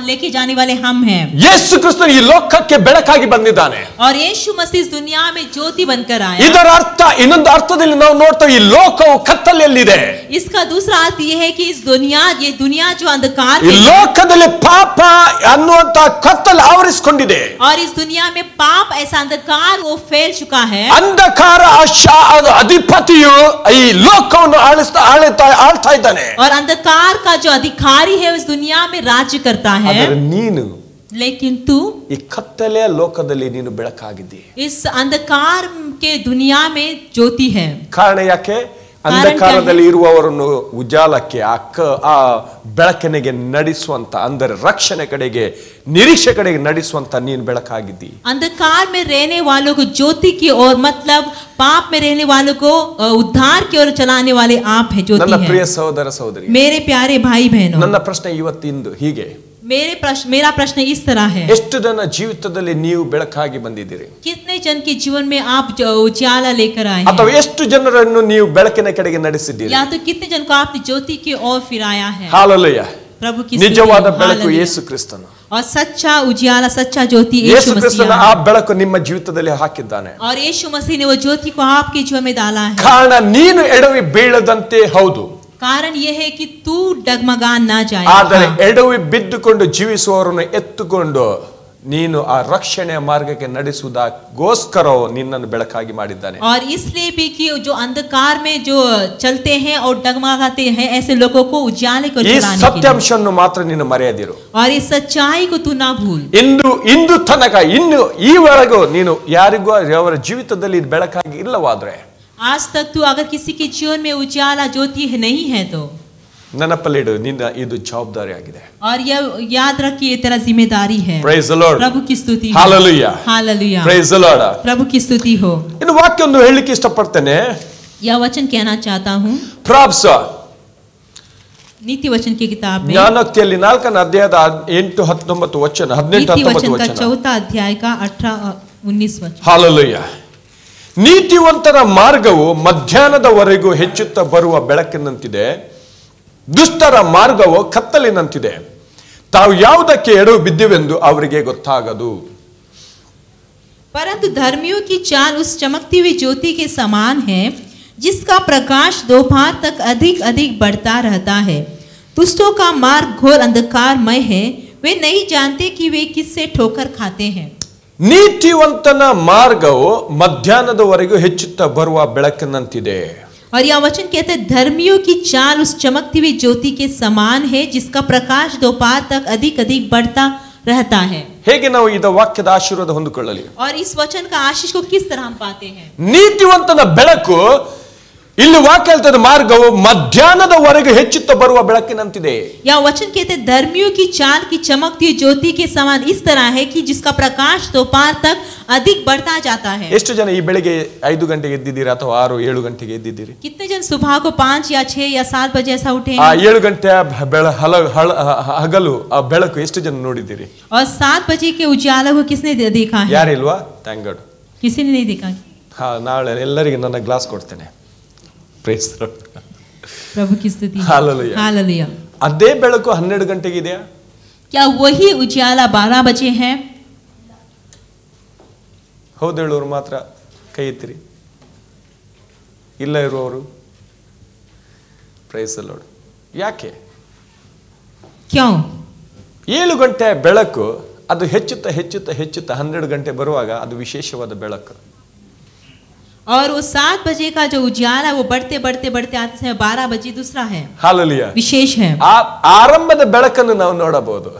लेके जाने वाले हम हैं. ಯೇಸು ಕ್ರಿಸ್ತನು ಈ ಲೋಕಕ್ಕೆ ಬೆಳಕಾಗಿ ಬಂದಿದ್ದಾನೆ. और यीशु मसीह इस दुनिया में ज्योति बनकर आया. ಇದರ ಅರ್ಥ ಇನ್ನೊಂದು ಅರ್ಥದಲ್ಲಿ ನಾವು ನೋಡ್ತೇವೆ, ಈ ಲೋಕವು ಕತ್ತಲೆಯಲ್ಲಿದೆ. इसका दूसरा अर्थ यह है कि ये दुनिया जो अंधकार ಈ ಲೋಕದಲ್ಲಿ ಪಾಪ ಅನ್ನುವಂತ ಕತ್ತಲು ಆವರಿಸಿಕೊಂಡಿದೆ. और इस दुनिया में पाप ऐसा अंधकार वो फैल चुका है. ಅಂಧಕಾರ ಅಧಿಪತಿಯು ಈ ಲೋಕವನ್ನು ಆಳ್ತಾ ಇದ್ದಾನೆ. और अंधकार का जो अधिकारी है उस दुनिया में राज्य करता है. ನೀನು लेकिन तू ಈ ಕತ್ತಲೆಯ ಲೋಕದಲ್ಲಿ ನೀನು ಬೆಳಕಾಗಿದ್ದೀಯ. इस अंधकार के दुनिया में ज्योति है. ಕಾರಣ ಯಾಕೆ? ಅಂಧಕಾರದಲ್ಲಿ ಇರುವವರನ್ನು ಉಜಾಲಕ್ಕೆ ಆ ಬೆಳಕಿನೆಗೆ ನಡೆಸುವಂತ, ಅಂದರೆ ರಕ್ಷಣೆ ಕಡೆಗೆ, ನಿರೀಕ್ಷೆ ಕಡೆಗೆ ನಡೆಸುವಂತ ನೀನು ಬೆಳಕಾಗಿದ್ದೀ. अंधकार में रहने वालों को ज्योति की ओर, मतलब पाप में रहने वालों को उद्धार की ओर चलाने वाले आप हैं, ज्योति ನನ್ನ ಪ್ರಿಯ है. ಸಹೋದರ ಸಹೋದರಿ, मेरे प्यारे भाई बहनों, ನನ್ನ ಪ್ರಶ್ನೆ ಇವತ್ತಿಂದು ಹೀಗೆ, मेरा प्रश्न इस तरह है. ಎಷ್ಟು ಜನ ಜೀವಿತದಲ್ಲಿ ನೀವು ಬೆಳಕಾಗಿ ಬಂದಿದ್ದೀರಿ? कितने जन के जीवन में आप उजाला लेकर आए ಅಥವಾ हैं? ಎಷ್ಟು ಜನರನ್ನು ನೀವು ಬೆಳಕಿನ ಕಡೆಗೆ ನಡೆಸಿದ್ದೀರಿ? या तो कितने जन को आपने ज्योति की ओर फिराया है? ಹಾಲೆಲೂಯಾ. प्रभु की ನಿಜವಾದ स्तुति हो. ಬೆಳಕು हालेलुया. ಯೇಸು ಕ್ರಿಸ್ತನು. और सच्चा उजियाला, सच्चा ज्योति ಯೇಸು यीशु ಕ್ರಿಸ್ತನ मसीह ಆ है. ಬೆಳಕು ನಿಮ್ಮ ಜೀವಿತದಲ್ಲಿ ಹಾಕಿದ್ದಾನೆ. और यीशु मसीह ने वो ज्योति को आपके जीवन में डाला है. ಕಾರಣ ನೀನು ಎಡವಿ ಬೀಳದಂತೆ. ಹೌದು, कारण यह है कि तू डगमगा ना जाए. ಆದರೆ ಎಡವಿ ಬಿದ್ದುಕೊಂಡು ಜೀವಿಸುವವರನ್ನು ಎತ್ತುಕೊಂಡು ನೀನು ಆ ರಕ್ಷಣೆಯ ಮಾರ್ಗಕ್ಕೆ ನಡೆಸುವುದಕ್ಕೋಸ್ಕರ ನಿನ್ನನ್ನು ಬೆಳಕಾಗಿ ಮಾಡಿದ್ದಾನೆ. और इसलिए भी कि जो अंधकार में जो चलते हैं और डगमगाते हैं ऐसे लोगों को उजाले को ಈ चलाने के लिए. ಸತ್ಯಾಂಶವನ್ನು ಮಾತ್ರ ನೀನು ಮರೆಯದಿರು. और इस सच्चाई को तू ना भूल. ಇಂದು ತನಕ ಇನ್ನು ಈವರೆಗೂ ನೀನು ಯಾರಿಗೂ ಅವರ ಜೀವಿತದಲ್ಲಿ ಬೆಳಕಾಗಿ ಇಲ್ಲವಾದ್ರೆ, आज तक तू अगर किसी के जीवन में उजाला ज्योति नहीं है तो ನೆನಪಲ್ಲಿಡು, ನಿನ್ನ ಇದು ಜವಾಬ್ದಾರಿ ಆಗಿದೆ. और यह याद रख कि ये तेरा जिम्मेदारी है. Praise the Lord. प्रभु की स्तुति हो. Hallelujah. Hallelujah. Praise the Lord. प्रभु की स्तुति हो. ಇನ್ನು ವಾಕ್ಯವನ್ನು ಹೇಳಲಿಕ್ಕೆ ಇಷ್ಟಪಡ್ತೇನೆ. यह वचन कहना चाहता हूँ ಪ್ರಾಬ್ಸ नीति वचन की किताब में, ಜ್ಞಾನೋಕ್ತಿಯಲ್ಲಿ 4ನೇ ಅಧ್ಯಾಯದ 8-19 ವಚನ, 18-19 नीति वचन का ವಚನ. 4 अध्याय का 18-19 वचन. ಹಾಲೆಲೂಯಾ. ನೀತಿವಂತರ ಮಾರ್ಗವು ಮಧ್ಯಾಹ್ನದವರೆಗೂ ಹೆಚ್ಚುತ್ತಾ ಬರುವ ಬೆಳಕಿನಂತಿದೆ, ದುಷ್ಟರ ಮಾರ್ಗವು ಕತ್ತಲಿನಂತಿದೆ. ತಾವು ಯಾವುದಕ್ಕೆ ಎಡವು ಬಿದ್ದಿವೆಂದು ಅವರಿಗೆ ಗೊತ್ತಾಗದು. परंतु धर्मियों की चाल उस चमकती हुई ज्योति के समान है जिसका प्रकाश दोपहर तक अधिक अधिक बढ़ता रहता है. दुष्टों का मार्ग घोर अंधकारमय है, वे नहीं जानते कि वे किससे ठोकर खाते हैं. ನೀತಿವಂತನ ಮಾರ್ಗವು ಮಧ್ಯಾಹ್ನದವರೆಗೂ ಹೆಚ್ಚುತ್ತಾ ಬರುವ ಬೆಳಕಿನಂತಿದೆ. और यह वचन कहते हैं धर्मियों की चाल उस चमकती हुई ज्योति के समान है जिसका प्रकाश दोपहर तक अधिक अधिक बढ़ता रहता है. ಹೇಗೆ ನಾವು ಇದ ವಾಕ್ಯದ ಆಶೀರ್ವಾದ ಹೊಂದಿಕೊಳ್ಳಲಿ? और इस वचन का आशीष को किस तरह हम पाते हैं? ನೀತಿವಂತನ ಬೆಳಕು, ಇಲ್ಲಿ ವಾಕ್ಯ ಹೇಳ್ತದೆ, ಮಾರ್ಗವು ಮಧ್ಯಾಹ್ನದವರೆಗೆ ಹೆಚ್ಚುತ್ತಾ ಬರುವ ಬೆಳಕಿನಂತಿದೆ. या वचन कहते हैं धर्मियों की चाल की चमकती हुई ज्योति के समान इस तरह है कि जिसका प्रकाश दोपहर तक अधिक बढ़ता जाता है. ಎಷ್ಟು ಜನ ಈ ಬೆಳಿಗ್ಗೆ 5 ಗಂಟೆಗೆ ಎದ್ದಿದ್ದೀರಾ ಅಥವಾ 6-7 ಗಂಟೆಗೆ ಎದ್ದಿದ್ದೀರಿ? कितने जन सुबह को 5 या 6 या 7 बजे ऐसा उठे ಆ हैं? 7 ಗಂಟೆಯ ಹಗಲು ಆ ಬೆಳಕು ಎಷ್ಟು ಜನ ನೋಡಿದ್ದೀರಿ? और 7 बजे के उजाला को किसने देखा है? ಯಾರಿಲ್ವಾ? Thank God. किसी ने नहीं देखा. ನಾಳೆ ಎಲ್ಲರಿಗೆ ನನ್ನ ಗ್ಲಾಸ್ ಕೊಡ್ತೇನೆ. Price the Lord. प्रभु की स्तुति. हालेलुया. हालेलुया. ಅದೇ ಬೆಳಕು 12 ಗಂಟೆಗೆ ಇದೆಯಾ? क्या वही उजाला 12 बजे है? ಹೌದು ಹೇಳುವವರು ಮಾತ್ರ ಕೈ ಎತ್ತಿರಿ. ಇಲ್ಲ ಇರುವವರು ಪ್ರೈಸ್ ದಿ ಲಾರ್ಡ್. ಯಾಕೆ? क्यों? 7 ಗಂಟೆ ಬೆಳಕು ಅದು ಹೆಚ್ಚುತ್ತಾ ಹೆಚ್ಚುತ್ತಾ ಹೆಚ್ಚುತ್ತಾ 12 ಗಂಟೆ ಬರುವಾಗ ಅದು ವಿಶೇಷವಾದ ಬೆಳಕು. और वो 7 बजे का जो उजाला वो बढ़ते बढ़ते बढ़ते आते समय 12 बजे दूसरा है. ಹಾಲೆಲೂಯಾ. विशेष है. ಆರಂಭದ ಬೆಳಕನ್ನು ನಾವು ನೋಡಬಹುದು.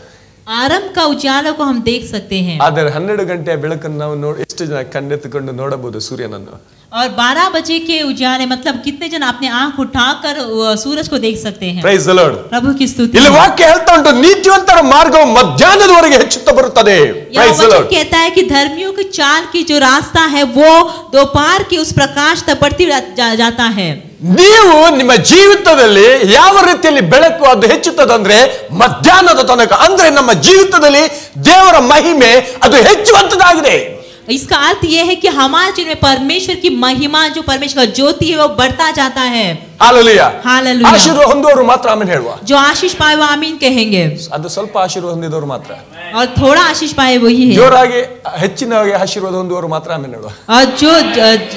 आरंभ का उजाला को हम देख सकते हैं. ಆದರೆ 12 ಗಂಟೆಯ ಬೆಳಕನ್ನು ನಾವು ಎಷ್ಟು ಜನ ಕಣ್ಣೆತ್ತಿಕೊಂಡು ನೋಡಬಹುದು ಸೂರ್ಯನನ್ನು? और 12 बजे के उजाले मतलब कितने जन अपने आंख उठाकर सूरज को देख सकते हैं? Price the Lord. प्रभु की स्तुति. ಇಲ್ಲಿ ವಾಕ್ಯ ಹೇಳ್ತಾ ಉಂಟು, ನೀತಿವಂತರ ಮಾರ್ಗವು ಮಧ್ಯಾಹ್ನದವರೆಗೆ ಹೆಚ್ಚುತ್ತಾ ಬರುತ್ತದೆ. यह वचन कहता है कि धर्मियों की चाल की जो रास्ता है वो दोपहर के उस प्रकाश तक बढ़ती जाता है. ನೀವು ನಿಮ್ಮ ಜೀವಿತದಲ್ಲಿ ಯಾವ ರೀತಿಯಲ್ಲಿ ಬೆಳಕು ಅದು ಹೆಚ್ಚುತ್ತದಂದ್ರೆ ಮಧ್ಯಾಹ್ನದ ತನಕ, ಅಂದ್ರೆ ನಮ್ಮ ಜೀವಿತದಲ್ಲಿ ದೇವರ ಮಹಿಮೆ ಅದು ಹೆಚ್ಚುವಂತದಾಗಿದೆ. इसका अर्थ यह है कि हमारे जीवन में परमेश्वर की महिमा, जो परमेश्वर का ज्योति है वो बढ़ता जाता है. ಹಾಲೆಲೂಯಾ. हालेलुया. ಆಶೀರ್ವಾದ ಹೊಂದುವವರು ಮಾತ್ರ ಆಮೆನ್ ಹೇಳುವ. जो आशीष पाए वो आमीन कहेंगे. ಅದು ಸ್ವಲ್ಪ ಆಶೀರ್ವಾದ ಹೊಂದಿದವರು ಮಾತ್ರ. और थोड़ा आशीष पाए वही है. ಜೋರಾಗಿ ಹೆಚ್ಚಿನವಾಗಿ ಆಶೀರ್ವಾದ ಹೊಂದುವವರು ಮಾತ್ರ ಆಮೆನ್ ಹೇಳುವ. और जो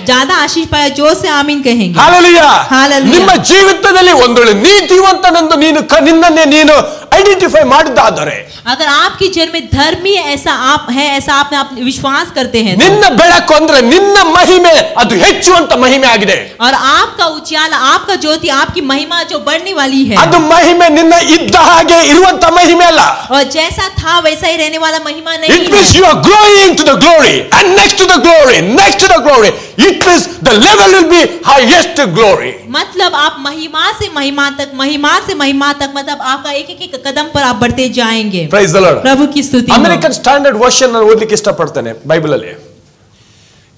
ज्यादा आशीष पाए जोर से आमीन कहेंगे. ಹಾಲೆಲೂಯಾ. हालेलुया. ನಿಮ್ಮ ಜೀವಿತದಲ್ಲಿ ಒಂದೊಳ್ಳೆ ನೀತಿವಂತನೆಂದು ನೀನು ನಿನ್ನನ್ನೇ ನೀನು ಐಡೆಂಟಿಫೈ ಮಾಡಿದ್ದಾದರೆ, अगर आपकी जन्म में धर्मी ऐसा आप है, ऐसा आपने आप विश्वास करते हैं, ನಿನ್ನ ಬೆಳಕು ಅಂದ್ರೆ ನಿನ್ನ ಮಹಿಮೆ ಅದು ಹೆಚ್ಚುವಂತ ಮಹಿಮೆ ಆಗಿದೆ. और आपका उजाला, आपका ज्योति, आपकी महिमा जो बढ़ने वाली है, ಅದು ಮಹಿಮೆ ನಿನ್ನ ಇದ್ದ ಹಾಗೆ ಇರುವಂತ ಮಹಿಮೆ ಅಲ್ಲ. और जैसा था वैसा ही रहने वाला महिमा नहीं It means है. you are growing to the glory and next to the glory, next to the glory. It means the level will be highest glory. मतलब आप महिमा से महिमा तक, महिमा से महिमा तक, मतलब आपका एक एक कदम पर आप बढ़ते जाएंगे. Praise the Lord. प्रभु की स्तुति. ಅಮೆರಿಕನ್ ಸ್ಟ್ಯಾಂಡರ್ಡ್ ವರ್ಷನ್ ನಾನು ಓದಲಿಕ್ಕೆ ಇಷ್ಟಪಡ್ತೇನೆ ಬೈಬಲ್ ಅಲ್ಲಿ.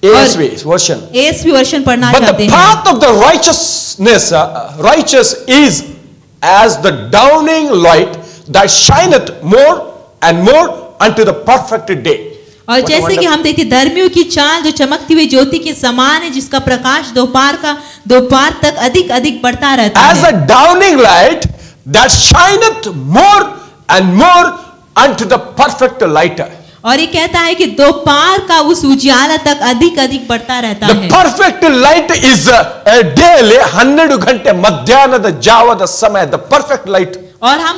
ASV version. ASV वर्षन पढ़ना But चाहते the हैं. path of the righteous is as the dawning light that shineth more and more unto the perfect day. और जैसे कि हम देखते धर्मियों की चाल जो चमकती हुई ज्योति के समान है, जिसका प्रकाश दोपहर तक अधिक अधिक बढ़ता रहता As है. a dawning light that shineth more and more unto the perfect light. और ये कहता है कि दोपहर का उस उजाला तक अधिक अधिक बढ़ता रहता The है. perfect light is a daily 12 ಗಂಟೆ ಮಧ್ಯಾಹ್ನದ ಜಾವದ ಸಮಯ. The perfect light. और हम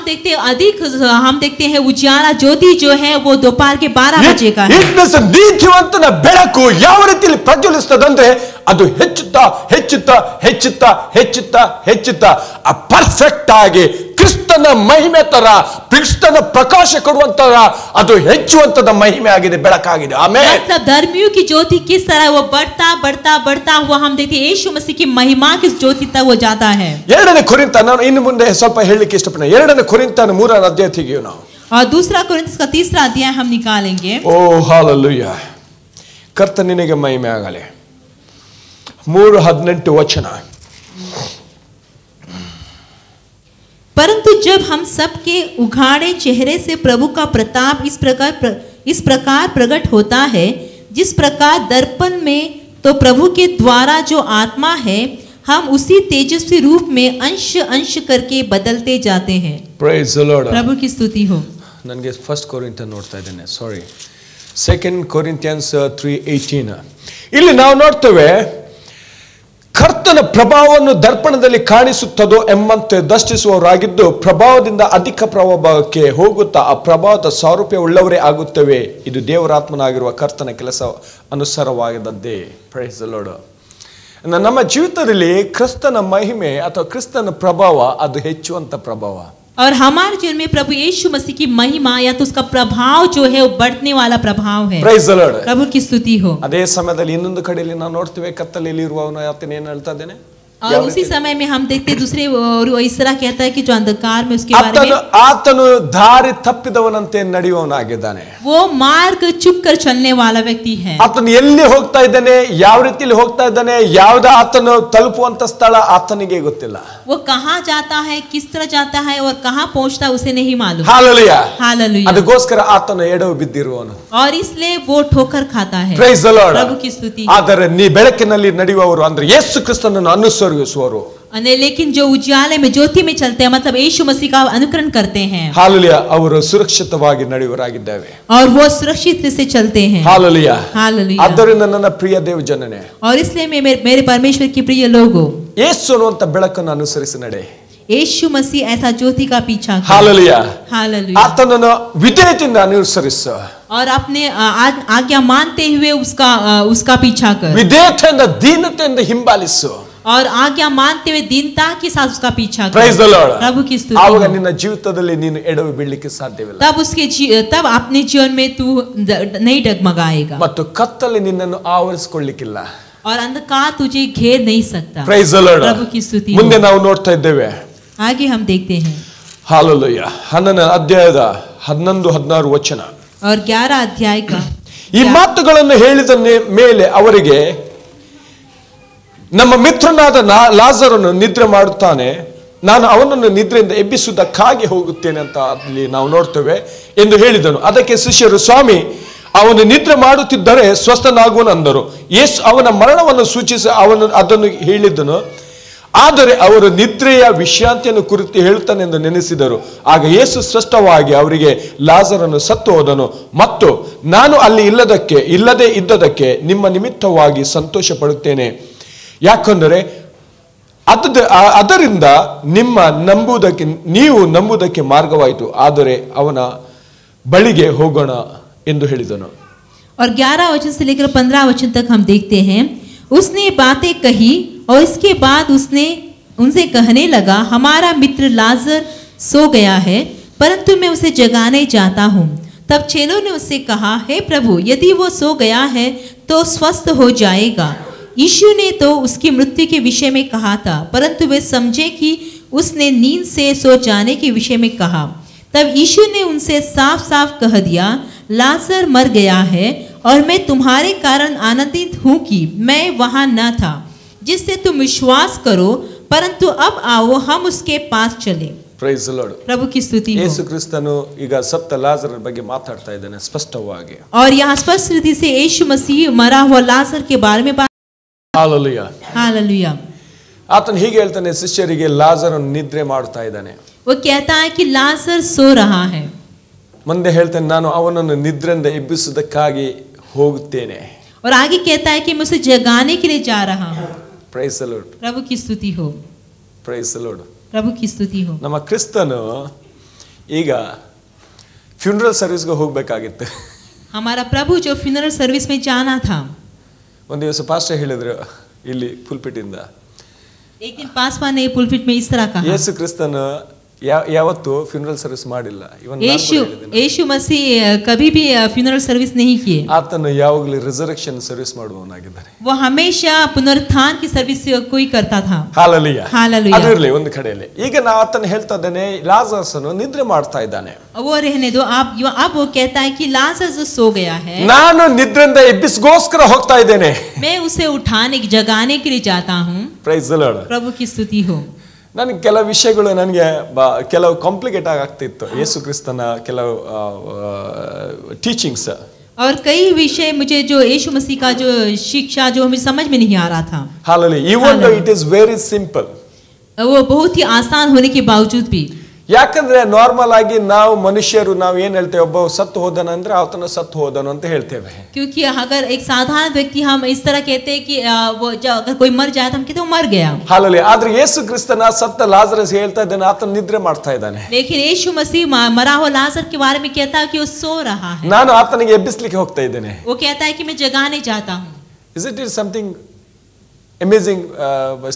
देखते हैं उजाला ज्योति जो है वो दोपहर के 12 बजे का है. It means ನೀತಿವಂತನ ಬೆಳಕು ಯಾವ ರೀತಿಯಲ್ಲಿ ಪ್ರಜ್ವಲಿಸ್ತದಂದ್ರೆ ಅದು ಹೆಚ್ಚುತ್ತಾ ಹೆಚ್ಚುತ್ತಾ ಹೆಚ್ಚುತ್ತಾ ಹೆಚ್ಚುತ್ತಾ ಹೆಚ್ಚುತ್ತಾ ಆ ಪರ್ಫೆಕ್ಟ್ ಆಗಿ ಕ್ರಿಸ್ತನ ಮಹಿಮೆ ತರ, ಕ್ರಿಸ್ತನ ಪ್ರಕಾಶ ಕೊಡುವಂತರ ಅದು ಹೆಚ್ಚುವಂತದ ಮಹಿಮೆ ಆಗಿದೆ, ಬೆಳಕಾಗಿದೆ. ಆಮೆನ್. मतलब धर्मियों की ज्योति किस तरह वो बढ़ता बढ़ता बढ़ता हुआ हम देखते हैं यीशु मसीह की महिमा किस ज्योति तक वो जाता है. 2 ಕೊರಿಂಥ, ನಾನು ಇನ್ನು ಮುಂದೆ ಸ್ವಲ್ಪ ಹೇಳಲಿಕ್ಕೆ ಇಷ್ಟಪಡ್ತೇನೆ. 2 ಕೊರಿಂಥನ 3ನೇ ಅಧ್ಯಾಯ ತೆಗೆಯೋಣ ನಾವು. और दूसरा कोरिन्थ का 3रा अध्याय हम निकालेंगे. ಓ ಹಾಲೆಲೂಯಾ. ಕರ್ತ ನಿನಗೆ ಮಹಿಮೆ ಆಗಲಿ. 3:18 ವಚನ. परंतु जब हम सबके उघाड़े चेहरे से प्रभु का प्रताप इस प्रकार प्रकट होता है, जिस प्रकार दर्पण में तो प्रभु के द्वारा जो आत्मा है हम उसी तेजस्वी रूप में अंश अंश करके बदलते जाते हैं. Praise the Lord. प्रभु की स्तुति हो. ನನಗೆ 1 ಕೊರಿಂಥ ನೋಡ್ತಾ ಇದ್ದೇನೆ, ಸಾರಿ. 2 Corinthians 3:18. ಇಲ್ಲಿ ನಾವು ನೋಡ್ತೇವೆ, ಕರ್ತನ ಪ್ರಭಾವವನ್ನು ದರ್ಪಣದಲ್ಲಿ ಕಾಣಿಸುತ್ತದೋ ಎಂಬಂತೆ ದರ್ಶಿಸುವವರಾಗಿದ್ದು ಪ್ರಭಾವದಿಂದ ಅಧಿಕ ಪ್ರಭಾವಕ್ಕೆ ಹೋಗುತ್ತಾ ಆ ಪ್ರಭಾವದ ಸಾರೂಪ್ಯ ಉಳ್ಳವರೇ ಆಗುತ್ತವೆ. ಇದು ದೇವರಾತ್ಮನಾಗಿರುವ ಕರ್ತನ ಕೆಲಸ ಅನುಸಾರವಾದದ್ದೇ. Price the lord. ನಮ್ಮ ಜೀವಿತದಲ್ಲಿ ಕ್ರಿಸ್ತನ ಮಹಿಮೆ ಅಥವಾ ಕ್ರಿಸ್ತನ ಪ್ರಭಾವ ಅದು ಹೆಚ್ಚುವಂತ ಪ್ರಭಾವ. और हमारे जीवन में प्रभु यीशु मसीह की महिमा या तो उसका प्रभाव जो है वो बढ़ने वाला प्रभाव है। Price the Lord. प्रभु की स्तुति हो। ಅದೇ ಸಮಯದಲ್ಲಿ ಇನ್ನೊಂದು ಕಡೆಯಲ್ಲಿ ನಾವು ನೋಡ್ತೇವೆ, ಕತ್ತಲೆಯಲ್ಲಿ ಇರುವವನು ಆತನ ಏನು ಹೇಳ್ತಾ ಇದ್ದಾನೆ, और उसी समय में हम देखते दूसरे और इस तरह कहता है कि जो अंधकार में उसके बारे में ಆತನು ದಾರಿ ತಪ್ಪಿದವನಂತೆ ನಡೆಯುವವನಾಗಿದ್ದಾನೆ. वो मार्ग चुप कर चलने वाला व्यक्ति है। ಆತನು ಎಲ್ಲಿ ಹೋಗ್ತಾ ಇದ್ದಾನೆ, ಯಾವ ರೀತಿಯಲ್ಲಿ ಹೋಗ್ತಾ ಇದ್ದಾನೆ, ಯಾವ್ದ ಆತನು ತಲುಪುವಂತ ಸ್ಥಳ ಆತನಿಗೆ ಗೊತ್ತಿಲ್ಲ. वो कहाँ जाता है, किस तरह जाता है और कहाँ पहुंचता है उसे नहीं मालूम। ಹಾಲೆಲೂಯಾ. हालेलुया। ಅದಕ್ಕೋಸ್ಕರ ಆತನು ಎಡವು ಬಿದ್ದಿರುವವನು. और इसलिए वो ठोकर खाता है। Price the Lord. प्रभु की स्तुति। ಆದರೆ ನೀ ಬೆಳಕಿನಲ್ಲಿ ನಡೆಯುವವರು ಅಂದ್ರೆ ಯೇಸು ಕ್ರಿಸ್ತನನ್ನು ಅನುಸರಿಸುವವರು, लेकिन जो उजाले में ज्योति में चलते हैं मतलब यीशु मसीह का अनुकरण करते हैं, ಹಾಲೆಲೂಯಾ, ಅವರು ಸುರಕ್ಷಿತವಾಗಿ ನಡೆಯುವರಾಗಿದ್ದಾರೆ. और वो सुरक्षित से चलते हैं। ಹಾಲೆಲೂಯಾ. हालेलुया। ಆದ್ದರಿಂದ ನನ್ನ ಪ್ರಿಯ ದೇವ ಜನನೇ, और इसलिए मेरे परमेश्वर की प्रिय लोगों, ಯೇಸು ಅನ್ನುವಂತ ಬೆಳಕನ್ನು ಅನುಸರಿಸಿ ನಡೆ. यीशु मसीह ऐसा ज्योति का पीछा कर। ಹಾಲೆಲೂಯಾ. हालेलुया। ಆತನನ್ನು ವಿಧೇಯತೆಯಿಂದ ಅನುಸರಿಸು. और अपने आज्ञा मानते हुए उसका पीछा कर। ವಿಧೇಯತೆಯಿಂದ ದೀನತೆಯಿಂದ ಹಿಂಬಾಲಿಸು. और आज्ञा मानते हुए दीनता के साथ उसका पीछा कर। Price the Lord. प्रभु की स्तुति। ಆವಾಗ ನಿನ್ನ ಜೀವಿತದಲ್ಲಿ ನೀನು ಎಡವಿ ಬೀಳಲಿಕ್ಕೆ ಸಾಧ್ಯವಿಲ್ಲ. तब अपने जीवन में तू नहीं डगमगाएगा ಮತ್ತು ಕತ್ತಲೆ ನಿನ್ನನ್ನು ಆವರಿಸಿಕೊಳ್ಳಲಿಕ್ಕಿಲ್ಲ. और अंधकार तुझे घेर नहीं सकता। Price the Lord. प्रभु की स्तुति। ಮುಂದೆ ನಾವು ನೋಡ್ತಾ ಇದ್ದೇವೆ, आगे हम देखते हैं ಹಾಲೆಲೂಯಾ, 11ನೇ ಅಧ್ಯಾಯದ 11-16 ವಚನ. और 11 अध्याय का ಈ ಮಾತುಗಳನ್ನು ಹೇಳಿದ ಮೇಲೆ ಅವರಿಗೆ, ನಮ್ಮ ಮಿತ್ರನಾದ ಲಾಜರನು ನಿದ್ರೆ ಮಾಡುತ್ತಾನೆ, ನಾನು ಅವನನ್ನು ನಿದ್ರೆಯಿಂದ ಎಬ್ಬಿಸುವುದಕ್ಕಾಗಿ ಹೋಗುತ್ತೇನೆ ಅಂತ ಅಲ್ಲಿ ನಾವು ನೋಡ್ತೇವೆ ಎಂದು ಹೇಳಿದನು. ಅದಕ್ಕೆ ಶಿಷ್ಯರು, ಸ್ವಾಮಿ, ಅವನು ನಿದ್ರೆ ಮಾಡುತ್ತಿದ್ದರೆ ಸ್ವಸ್ಥನಾಗುವನು ಅಂದರು. ಯೇಸು ಅವನ ಮರಣವನ್ನು ಸೂಚಿಸಿ ಅದನ್ನು ಹೇಳಿದನು. ಆದರೆ ಅವರು ನಿದ್ರೆಯ ವಿಶ್ರಾಂತಿಯನ್ನು ಕುರಿತು ಹೇಳುತ್ತಾನೆ ಎಂದು ನೆನೆಸಿದರು. ಆಗ ಯೇಸು ಸ್ಪಷ್ಟವಾಗಿ ಅವರಿಗೆ, ಲಾಜರನು ಸತ್ತು ಹೋದನು ಮತ್ತು ನಾನು ಅಲ್ಲಿ ಇಲ್ಲದೆ ಇದ್ದದಕ್ಕೆ ನಿಮ್ಮ ನಿಮಿತ್ತವಾಗಿ ಸಂತೋಷ ಪಡುತ್ತೇನೆ. ಯಾಕೆಂದರೆ ಅದರಿಂದ ನೀವು ನಂಬುವುದಕ್ಕೆ ಮಾರ್ಗವಾಯಿತು. ಆದರೆ ಅವನ ಬಳಿಗೆ ಹೋಗೋಣ ಎಂದು ಹೇಳಿದನು. और 11 वचन से लेकर 15 वचन तक हम देखते हैं, उसने बातें कही और इसके बाद उसने उनसे कहने लगा, हमारा मित्र लाजर सो गया है, परंतु मैं उसे जगाने जाता हूँ। तब चेलों ने उससे कहा, हे प्रभु, यदि वो सो गया है तो स्वस्थ हो जाएगा। यीशु ने तो उसकी मृत्यु के विषय में कहा था, परंतु वे समझे कि उसने नींद से सो जाने के विषय में कहा। तब यीशु ने उनसे साफ साफ कह दिया, लाजर मर गया है और मैं तुम्हारे कारण आनंदित हूँ कि मैं वहाँ न था, जिससे तुम विश्वास करो, परंतु अब आओ हम उसके पास चले। Price the Lord. प्रभु की स्तुति हो। ಯೇಸು ಕ್ರಿಸ್ತನು ಈಗ ಸತ್ತ ಲಾಜರನ ಬಗ್ಗೆ ಮಾತಾಡ್ತಾ ಇದ್ದಾನೆ ಸ್ಪಷ್ಟವಾಗಿ. और यहाँ स्पष्ट रीति से यीशु मसीह मरा हुआ लाजर के बारे में बात। ಹಾಲೆಲೂಯಾ. हालेलुया। ಆತನು ಹೀಗೆ ಹೇಳ್ತಾನೆ ಶಿಷ್ಯರಿಗೆ, ಲಾಜರನು ನಿದ್ರೆ ಮಾಡ್ತಾ ಇದ್ದಾನೆ. वो कहता है कि लाजर सो रहा है। ಮುಂದೆ ಹೇಳ್ತಾನೆ, ನಾನು ಅವನನ್ನು ನಿದ್ರೆಯಿಂದ ಎಬ್ಬಿಸುವುದಕ್ಕಾಗಿ ಹೋಗುತ್ತೇನೆ. और आगे कहता है कि मैं उसे जगाने के लिए जा रहा हूँ। Price the Lord. प्रभु की स्तुति हो। Praise the Lord. प्रभु की स्तुति हो। ನಮ್ಮ ಕ್ರಿಸ್ತನು ಈಗ ಫ್ಯೂನರಲ್ ಸರ್ವಿಸ್ಗೆ ಹೋಗ್ಬೇಕಾಗಿತ್ತು. हमारा प्रभु जो फ्यूनरल सर्विस में जाना था, ಒಂದು ದಿವಸ ಪಾಸ್ಟರ್ ಹೇಳಿದ್ರು ಇಲ್ಲಿ ಪುಲ್ಪಿಟ್ ಇಂದ, एक दिन पासवान ने पुलपिट में इस तरह कहा, ಯೇಸು ಕ್ರಿಸ್ತನು ಯಾವತ್ತು ಫ್ಯೂನರಲ್ ಸರ್ವಿಸ್ ಮಾಡಿಲ್ಲ. यीशु मसीह कभी भी फ्यूनरल सर्विस नहीं किए। ಆತನು ಯಾವಾಗಲೂ ರಿಸರೆಕ್ಷನ್ ಸರ್ವಿಸ್ ಮಾಡುವವನಾಗಿದ್ದಾನೆ. वो हमेशा पुनरुत्थान की सर्विस कोई करता था। ಹಾಲೆಲೂಯಾ. हालेलुया। ಅದಿರಲಿ ಒಂದು ಕಡೆಯಲ್ಲಿ. ಈಗ ನಾನು ಆತನು ಹೇಳ್ತಾ ಇದ್ದೇನೆ, ಲಾಜರಸನು ನಿದ್ರೆ ಮಾಡ್ತಾ ಇದ್ದಾನೆ. वो रहने दो, अब वो कहता है कि लाजर जो सो गया है, ನಾನು ನಿದ್ರೆಯಿಂದ ಎಬ್ಬಿಸಗೋಸ್ಕರ ಹೋಗ್ತಾ ಇದ್ದೇನೆ. मैं उसे उठाने जगाने के लिए जाता हूँ। Price the Lord. प्रभु की स्तुति हो। ನನಗೆ ಕೆಲವು ವಿಷಯಗಳು ಕೆಲವು ಕಾಂಪ್ಲಿಕೇಟ್ ಆಗ್ತಿತ್ತು, ಯೇಸು ಕ್ರಿಸ್ತನ ಕೆಲವು ಟೀಚಿಂಗ್ಸ್. और कई विषय मुझे जो यीशु मसीह का जो शिक्षा जो मुझे समझ में नहीं आ रहा था। Hallelujah. even though it is very simple, वो बहुत ही आसान होने के बावजूद भी, ಯಾಕಂದ್ರೆ ನಾರ್ಮಲ್ ಆಗಿ ನಾವು ಮನುಷ್ಯರು ನಾವು ಏನ್ ಹೇಳ್ತೇವೆ, ಒಬ್ಬ ಸತ್ತು ಹೋದನ ಅಂದ್ರೆ ಆತನ ಸತ್ತು ಹೋದನು ಅಂತ ಹೇಳ್ತೇವೆ. क्योंकि अगर एक साधारण व्यक्ति हम इस तरह कहते हैं कि वो अगर कोई मर जाए तो हम कहते हैं वो मर गया। ಹಾಲೆಲುಯಾ. ಆದ್ರೆ ಯೇಸು ಕ್ರಿಸ್ತನ ಸತ್ತ ಲಾಜರಸ್ ಹೇಳ್ತಾ ಇದ್ದಾನೆ, ಆತನ ನಿದ್ರೆ ಮಾಡ್ತಾ ಇದ್ದಾನೆ. लेकिन यीशु मसीह मरा हुआ लाजर के बारे में कहता है कि वो सो रहा है। ನಾನು ಆತನಿಗೆ ಎಬ್ಬಿಸಲಿಕ್ಕೆ ಹೋಗ್ತಾ ಇದ್ದೇನೆ. वो कहता है कि मैं जगाने जाता हूँ। Is it something amazing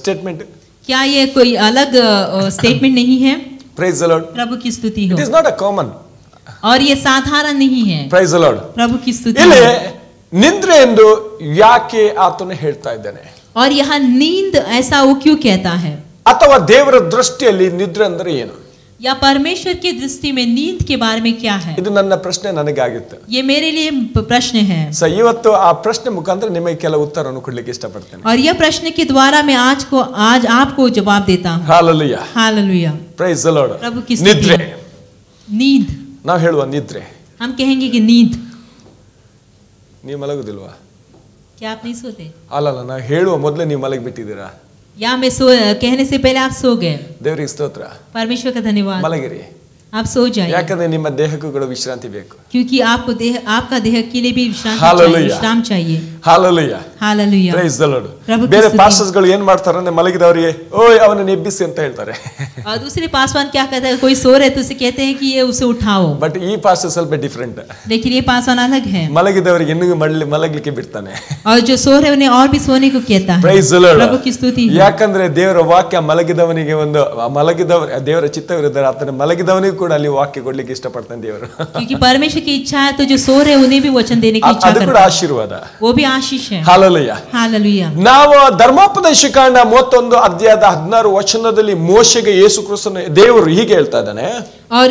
statement? क्या ये कोई अलग स्टेटमेंट नहीं है? Praise the Lord. प्रभु की स्तुति It हो। is not a common. और ये साधारण नहीं है। Praise the Lord. प्रभु की स्तुति ಇಲ್ಲಿ हो। ನಿದ್ರೆ ಎಂದು ಯಾಕೆ ಆತನು ಹೇಳ್ತಾ ಇದ್ದಾನೆ? और यहाँ नींद ऐसा वो क्यों कहता है? ಅಥವಾ ದೇವರ ದೃಷ್ಟಿಯಲ್ಲಿ ನಿದ್ರೆ ಅಂದ್ರೆ ಏನು? या परमेश्वर की दृष्टि में नींद के बारे में क्या है? ಇದು ನನ್ನ ಪ್ರಶ್ನೆ ನನಗಾಗಿತ್ತು. ये मेरे लिए प्रश्न है। ಸೊ ಇವತ್ತು ಆ ಪ್ರಶ್ನೆ ಮುಖಾಂತರ ನಿಮಗೆ ಕೆಲವು ಉತ್ತರವನ್ನು ಕೊಡ್ಲಿಕ್ಕೆ ಇಷ್ಟಪಡ್ತೇನೆ. और यह प्रश्न के द्वारा मैं आज आपको जवाब देता हूँ। Hallelujah. Hallelujah. Praise the Lord. प्रभु की स्तुति। ನಿದ್ರೆ. नींद। ನಾವು ಹೇಳುವ ನಿದ್ರೆ. हम कहेंगे कि नींद। ನೀವು ಮಲಗುದಿಲ್ವಾ? क्या आप नहीं सोते? ಅಲ್ಲಲ್ಲ, ನಾವು ಹೇಳುವ ಮೊದಲೇ ನೀವು ಮಲಗಿ ಬಿಟ್ಟಿದ್ದೀರಾ? या मैं कहने से पहले आप सो गए? ದೇವರಿಗೆ ಸ್ತೋತ್ರ. परमेश्वर का धन्यवाद। ಮಲಗಿರಿ. आप सो जाइए। ಯಾಕಂದ್ರೆ ನಿಮ್ಮ ದೇಹಕ್ಕೂ ಕೂಡ ವಿಶ್ರಾಂತಿ ಬೇಕು. क्योंकि आपका देह के लिए भी विश्राम चाहिए। Hallelujah. Hallelujah. Praise the Lord. प्रभु की ಬೇರೆ स्तुति। ಪಾಸ್ಟರ್ಸ್ ಗಳು ಏನ್ ಮಾಡ್ತಾರೆ ಅಂದ್ರೆ ಮಲಗಿದವರಿಗೆ ಓಯ್ ಅವನನ್ನು ಎಬ್ಬಿಸಿ ಅಂತ ಹೇಳ್ತಾರೆ. और दूसरे पासवान क्या कहते हैं? कोई सो रहे तो उसे कहते हैं कि ये उसे उठाओ। ಬಟ್ ಈ ಪಾಸ್ಟರ್ ಸ್ವಲ್ಪ ಡಿಫರೆಂಟ್. लेकिन ये पासवान अलग है। ಮಲಗಿದವರಿಗೆ ಇನ್ನೂ ಮಲಗಲಿಕ್ಕೆ ಬಿಡ್ತಾನೆ. और जो सो रहे उन्हें और भी सोने को कहता है। Price the Lord. प्रभु की स्तुति। ಯಾಕಂದ್ರೆ ದೇವರ ವಾಕ್ಯ ಮಲಗಿದವನಿಗೆ ಒಂದು ದೇವರ ಚಿತ್ತವಿರುತ್ತದೆ, ಆತನ ಮಲಗಿದವನಿಗೂ ಕೂಡ ಅಲ್ಲಿ ವಾಕ್ಯ ಕೊಡ್ಲಿಕ್ಕೆ ಇಷ್ಟಪಡ್ತಾನೆ ದೇವರು. क्योंकि परमेश्वर की इच्छा है तो जो सो रहे उन्हें भी वचन देने की इच्छा ಅದು ಕೂಡ करता है। ಆಶೀರ್ವಾದ. वो भी आशीष है। ಹಾಲೆಲೂಯಾ. हालेलुया। ನಾವು ಧರ್ಮೋಪದೇಶ ಕಾಂಡ 31 ಅಧ್ಯಾಯದ 16 ವಚನದಲ್ಲಿ ಮೋಶೆಗೆ ಯೇಸು ಕ್ರಿಸ್ತನ ದೇವರು ಹೀಗೆ ಹೇಳ್ತಾ ಇದ್ದಾನೆ. और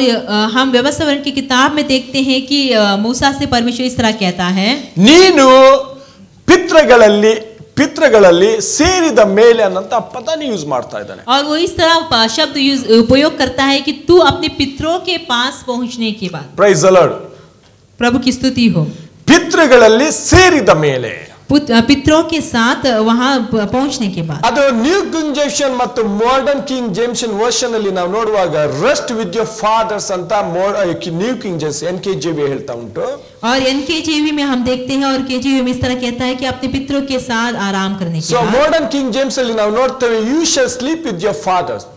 हम व्यवस्था की किताब में देखते हैं कि मूसा से परमेश्वर इस तरह कहता है, ನೀನು ಪಿತೃಗಳಲ್ಲಿ ಸೇರಿದ ಮೇಲೆ ಅನ್ನಂತ ಪದನ ಯೂಸ್ ಮಾಡ್ತಾ ಇದ್ದಾನೆ. और वो इस तरह शब्द उपयोग करता है कि तू अपने पितरों के पास पहुंचने के बाद। Price the Lord. प्रभु की स्तुति हो। ಪಿತೃಗಳಲ್ಲಿ ಸೇರಿದ ಮೇಲೆ, पितरों के साथ वहां पहुंचने के बाद। ಅದು ನ್ಯೂ ಕಿಂಗ್ ಜೇಮ್ಸ್ ಮತ್ತು ಮಾಡರ್ನ್ ಕಿಂಗ್ ಜೇಮ್ಸ್ ವರ್ಷನ್ ಅಲ್ಲಿ ನಾವು ನೋಡುವಾಗ ರೆಸ್ಟ್ ವಿತ್ ಯೋರ್ ಫಾದರ್ಸ್ ಅಂತ ನ್ಯೂ ಕಿಂಗ್ ಜೇಮ್ಸ್ NKJV ಹೇಳ್ತಾ ಉಂಟು. और NKJV में हम देखते हैं और KJV में इस तरह कहता है कि अपने पितरों के साथ आराम करने के ಸೊ बाद। ಮಾಡರ್ನ್ ಕಿಂಗ್ ಜೇಮ್ಸ್ ಅಲ್ಲಿ ನಾವು ನೋಡ್ತೇವೆ you shall sleep with your fathers.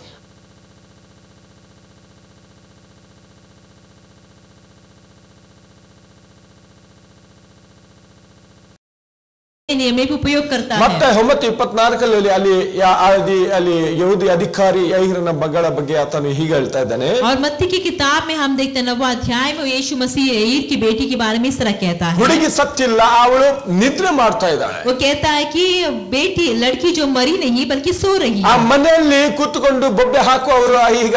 में भी उपयोग करता है। ಮತ್ತೆ 9:24 ಅಲ್ಲಿ ಯಹೂದಿ ಅಧಿಕಾರಿ ಯೈರನ ಮಗಳ ಬಗ್ಗೆ ಆತನು ಹೀಗೆ ಹೇಳ್ತಾ ಇದ್ದಾನೆ. और मत्ती की किताब में हम देखते हैं 9वां अध्याय में यीशु मसीह याईर की बेटी के बारे में इस तरह कहता है। ಹುಡುಗಿ ಸತ್ತಿಲ್ಲ, ಅವಳು ನಿದ್ರೆ ಮಾಡ್ತಾ ಇದ್ದಾಳೆ. वो कहता है कि बेटी लड़की जो मरी नहीं बल्कि सो रही ಆ है। ಮನೆಯಲ್ಲಿ ಕೂತ್ಕೊಂಡು ಬೊಬ್ಬೆ ಹಾಕುವವರು ಈಗ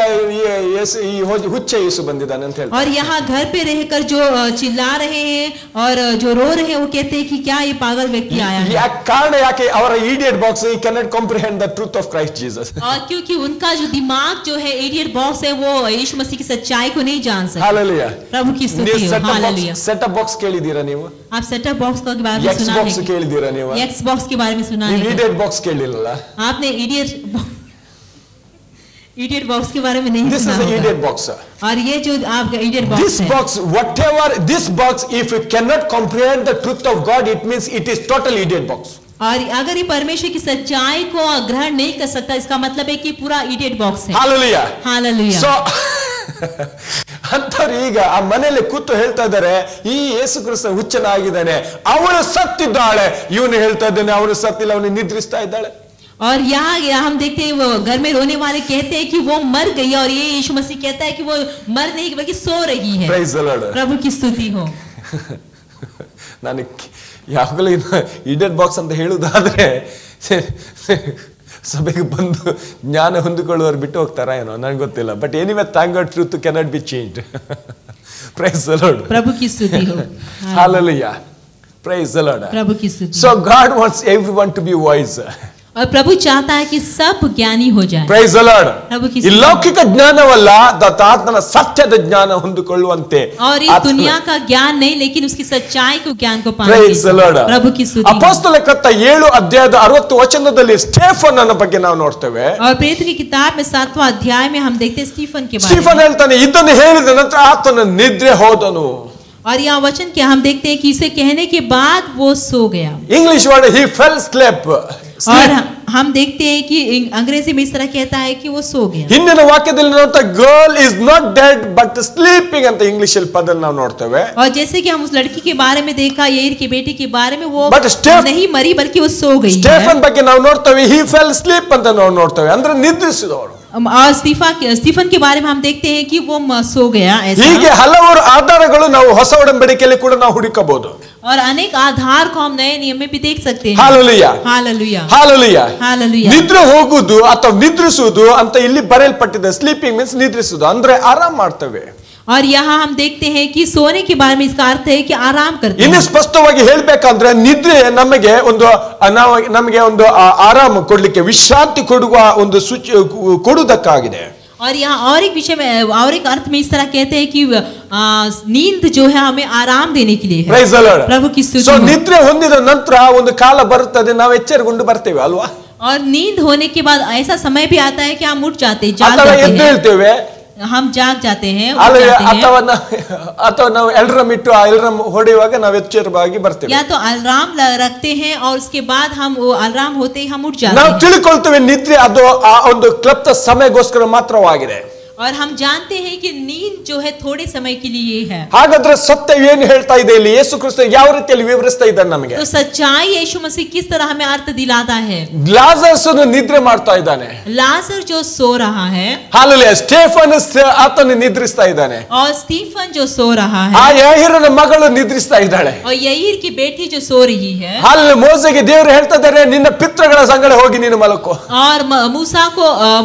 ಈ ಹುಚ್ಚ ಯೇಸು ಬಂದಿದ್ದಾನೆ ಅಂತ ಹೇಳ್ತಾರೆ. और यहाँ घर पे रहकर जो चिल्ला रहे हैं और जो रो रहे हैं वो कहते हैं कि क्या ये पागल व्यक्ति आया है। ಕಾರಣ ಯಾಕೆ? ಅವರ ಇಡಿಯಟ್ ಬಾಕ್ಸ್ ಈ cannot comprehend the truth of Christ Jesus. और क्योंकि उनका जो दिमाग जो है इडियट बॉक्स है वो यीशु मसीह की सच्चाई को नहीं जान सकते। ಹಾಲೆಲೂಯಾ. प्रभु की स्तुति हो। हालेलुया। ಸೆಟ್ ಅಪ್ ಬಾಕ್ಸ್ ಕೇಳಿದ್ದೀರಾ ನೀವು? आप सेटअप बॉक्स के बारे में ಎಕ್ಸ್ सुना ಬಾಕ್ಸ್ है? ಕೇಳಿದ್ದೀರಾ ನೀವು? एक्स बॉक्स के बारे में सुना है? ಇಡಿಯಟ್ ಬಾಕ್ಸ್ ಕೇಳಿಲ್ಲಲ್ಲ? आपने इडियट बॉक्स के बारे में नहीं This सुना is the होगा। idiot box. और ये जो आपका इडियट This बॉक्स है, box, whatever this box, if you cannot comprehend the truth of God, it means it is total idiot box. और अगर ये परमेश्वर की सच्चाई को ग्रहण नहीं कर सकता इसका मतलब है कि पूरा इडियट बॉक्स है। Hallelujah. हालेलुया। So ಅಂತವ್ರು ಈಗ ಆ ಮನೆಯಲ್ಲಿ ಕೂತು ಹೇಳ್ತಾ ಇದ್ದಾರೆ ಈ ಯೇಸು ಕ್ರಿಸ್ತ ಹುಚ್ಚನಾಗಿದ್ದಾನೆ, ಅವಳು ಸತ್ತಿದ್ದಾಳೆ. ಇವನು ಹೇಳ್ತಾ ಇದ್ದಾನೆ ಅವನು ಸತ್ತಿಲ್ಲ, ಅವನು ನಿದ್ರಿಸ್ತಾ ಇದ್ದಾಳೆ. और यहाँ हम देखते हैं वो घर में रोने वाले कहते हैं कि वो मर गई और ये यीशु मसीह कहता है कि वो मर नहीं बल्कि सो रही है। Praise the Lord. प्रभु की स्तुति हो। ನಾನು ಯಾವಾಗಲೂ ಇಡಿಯಟ್ ಬಾಕ್ಸ್ ಅಂತ ಹೇಳುವುದಾದ್ರೆ ಸಭೆಗೆ ಬಂದು ಜ್ಞಾನ ಹೊಂದಿಕೊಳ್ಳುವವರು ಬಿಟ್ಟು ಹೋಗ್ತಾರಾ ಏನೋ ನನಗೆ ಗೊತ್ತಿಲ್ಲ. But anyway thank God truth cannot be changed. Praise the Lord. प्रभु की स्तुति हो। Hallelujah. Praise the Lord. प्रभु की स्तुति। So God wants everyone to be wise. और प्रभु चाहता है कि सब ज्ञानी हो जाए। Praise the Lord. प्रभु की ಈ ಲೌಕಿಕ ಜ್ಞಾನವಲ್ಲ, ಆತನ ಸತ್ಯದ ಜ್ಞಾನ ಹೊಂದಿಕೊಳ್ಳುವಂತೆ. और इस दुनिया का ज्ञान नहीं लेकिन उसकी सच्चाई को ज्ञान को पाने Praise the Lord. प्रभु की स्तुति। ಅಪೊಸ್ತಲರ ಕೃತ್ಯ 7 ಅಧ್ಯಾಯದ 60 ವಚನದಲ್ಲಿ ಸ್ಟೇಫನನ ಬಗ್ಗೆ ನಾವು ನೋಡ್ತೇವೆ. और प्रेरित की किताब में 7वां अध्याय में हम देखते हैं स्टीफन के बारे ಸ್ಟೀಫನ್ में। ಹೇಳ್ತಾನೆ ಇದನ್ನು ಹೇಳಿದ ನಂತರ ಆತನ ನಿದ್ರೆ ಹೋದನು. और यहाँ वचन क्या हम देखते हैं कि इसे कहने के बाद वो सो गया। इंग्लिश वर्ड ही फेल स्लेप. और हम देखते हैं कि अंग्रेजी में इस तरह कहता है कि वो सो गया। ಹಿಂದಿನ ವಾಕ್ಯದಲ್ಲಿ ನೋಡ್ತಾ girl is not dead but sleeping ಅಂತ ಇಂಗ್ಲಿಷ್ ಅಲ್ಲಿ ಪದ ನಾವು ನೋಡ್ತೇವೆ. और जैसे कि हम उस लड़की के बारे में देखा याईर की बेटी के बारे में वो नहीं मरी बल्कि वो सो गई है। ಸ್ಟೇಫನ್ ಬಗ್ಗೆ ನಾವು ನೋಡ್ತೇವೆ he fell asleep ಅಂತ ನಾವು ನೋಡ್ತೇವೆ, ಅಂದ್ರೆ ನಿದ್ರಿಸಿದವರು. और स्टीफन के बारे में हम देखते हैं कि वो सो गया ऐसा। ಹೀಗೆ ಹಲವಾರು ಆಧಾರಗಳು ನಾವು ಹೊಸ ಒಡಂಬಡಿಕೆಯಲ್ಲಿ ಕೂಡ ನಾವು ಹುಡುಕಬಹುದು. और अनेक आधार को हम नए नियम में भी देख सकते हैं. Hallelujah hallelujah hallelujah hallelujah. ನಿದ್ರೆ ಹೋಗುವುದು ಅಥವಾ ನಿದ್ರಿಸುವುದು ಅಂತ ಇಲ್ಲಿ ಬರೆಯಲ್ಪಟ್ಟಿದೆ. ಸ್ಲೀಪಿಂಗ್ ಮೀನ್ಸ್ ನಿದ್ರಿಸುವುದು ಅಂದ್ರೆ ಆರಾಮ ಮಾಡ್ತೇವೆ. और यहाँ हम देखते हैं कि सोने के बारे में इसका अर्थ है कि आराम करते ಇನ್ನು हैं. ಸ್ಪಷ್ಟವಾಗಿ ಹೇಳಬೇಕಂದ್ರೆ ನಿದ್ರೆ ನಮಗೆ ಒಂದು ಆರಾಮ ಕೊಡ್ಲಿಕ್ಕೆ, ವಿಶ್ರಾಂತಿ ಕೊಡುವ ಒಂದು ಕೊಡುವುದಕ್ಕಾಗಿದೆ. और यहाँ और एक विषय में और एक अर्थ में इस तरह कहते हैं कि नींद जो है हमें आराम देने के लिए है. Praise the Lord. प्रभु की स्तुति ಸೊ हो. ನಿದ್ರೆ ಹೊಂದಿದ ನಂತರ ಒಂದು ಕಾಲ ಬರುತ್ತದೆ, ನಾವು ಎಚ್ಚರಗೊಂಡು ಬರ್ತೇವೆ ಅಲ್ವಾ, और नींद होने के बाद ऐसा समय भी आता है कि हम उठ जाते हैं, जाग ಅಥವಾ जाते ಎದ್ದು हैं, ಹೇಳ್ತೇವೆ हम जाग जाते हैं, उठ ಅಲ್ಲ, जाते हैं. ಅಥವಾ ನಾವು ಅಲಾರ್ಮ್ ಇಟ್ಟು ಆ ಅಲಾರ್ಮ್ ಹೊಡೆಯುವಾಗ ನಾವು ಎಚ್ಚರವಾಗಿ ಬರ್ತೇವೆ. या तो अलार्म रखते हैं और उसके बाद हम वो अलार्म होते ही हम उठ जाते ನಾವು हैं. ತಿಳ್ಕೊಳ್ತೇವೆ ನಿದ್ರೆ ಅದು ಆ ಒಂದು ಕ್ಲಪ್ತ ಸಮಯಕ್ಕೋಸ್ಕರ ಮಾತ್ರವಾಗಿದೆ. और हम जानते हैं कि नींद जो है थोड़े समय के लिए है. ಹಾಗಾದ್ರೆ ಸತ್ಯ ಏನು ಹೇಳ್ತಾ ಇದೆ ಇಲ್ಲಿ? ಯೇಸು ಕ್ರಿಸ್ತ ಯಾವ ರೀತಿಯಲ್ಲಿ ವಿವರಿಸ್ತಾ ಇದ್ದಾನೆ ನಮಗೆ? तो सच्चाई यीशु मसीह किस तरह हमें अर्थ दिलाता है. ಲಾಜರಸ್ ನಿದ್ರೆ ಮಾಡ್ತಾ ಇದ್ದಾನೆ. लाजर जो सो रहा है, ಹಾಲೆಲೂಯಾ. ಸ್ಟೇಫನ್ ಆತನು ನಿದ್ರಿಸ್ತಾ ಇದ್ದಾನೆ. और स्टीफन जो सो रहा ಆ है, ಯಾಯೀರನ ಮಗಳು ನಿದ್ರಿಸ್ತಾ ಇದ್ದಾಳೆ. और यईर की बेटी जो सो रही है. ಅಲ್ಲಿ ಮೋಸೆಗೆ ದೇವರು ಹೇಳ್ತಾ ಇದ್ದಾರೆ, ನಿನ್ನ ಪಿತೃಗಳ ಸಂಗಡ ಹೋಗಿ ನೀನು ಮಲಕೋ. और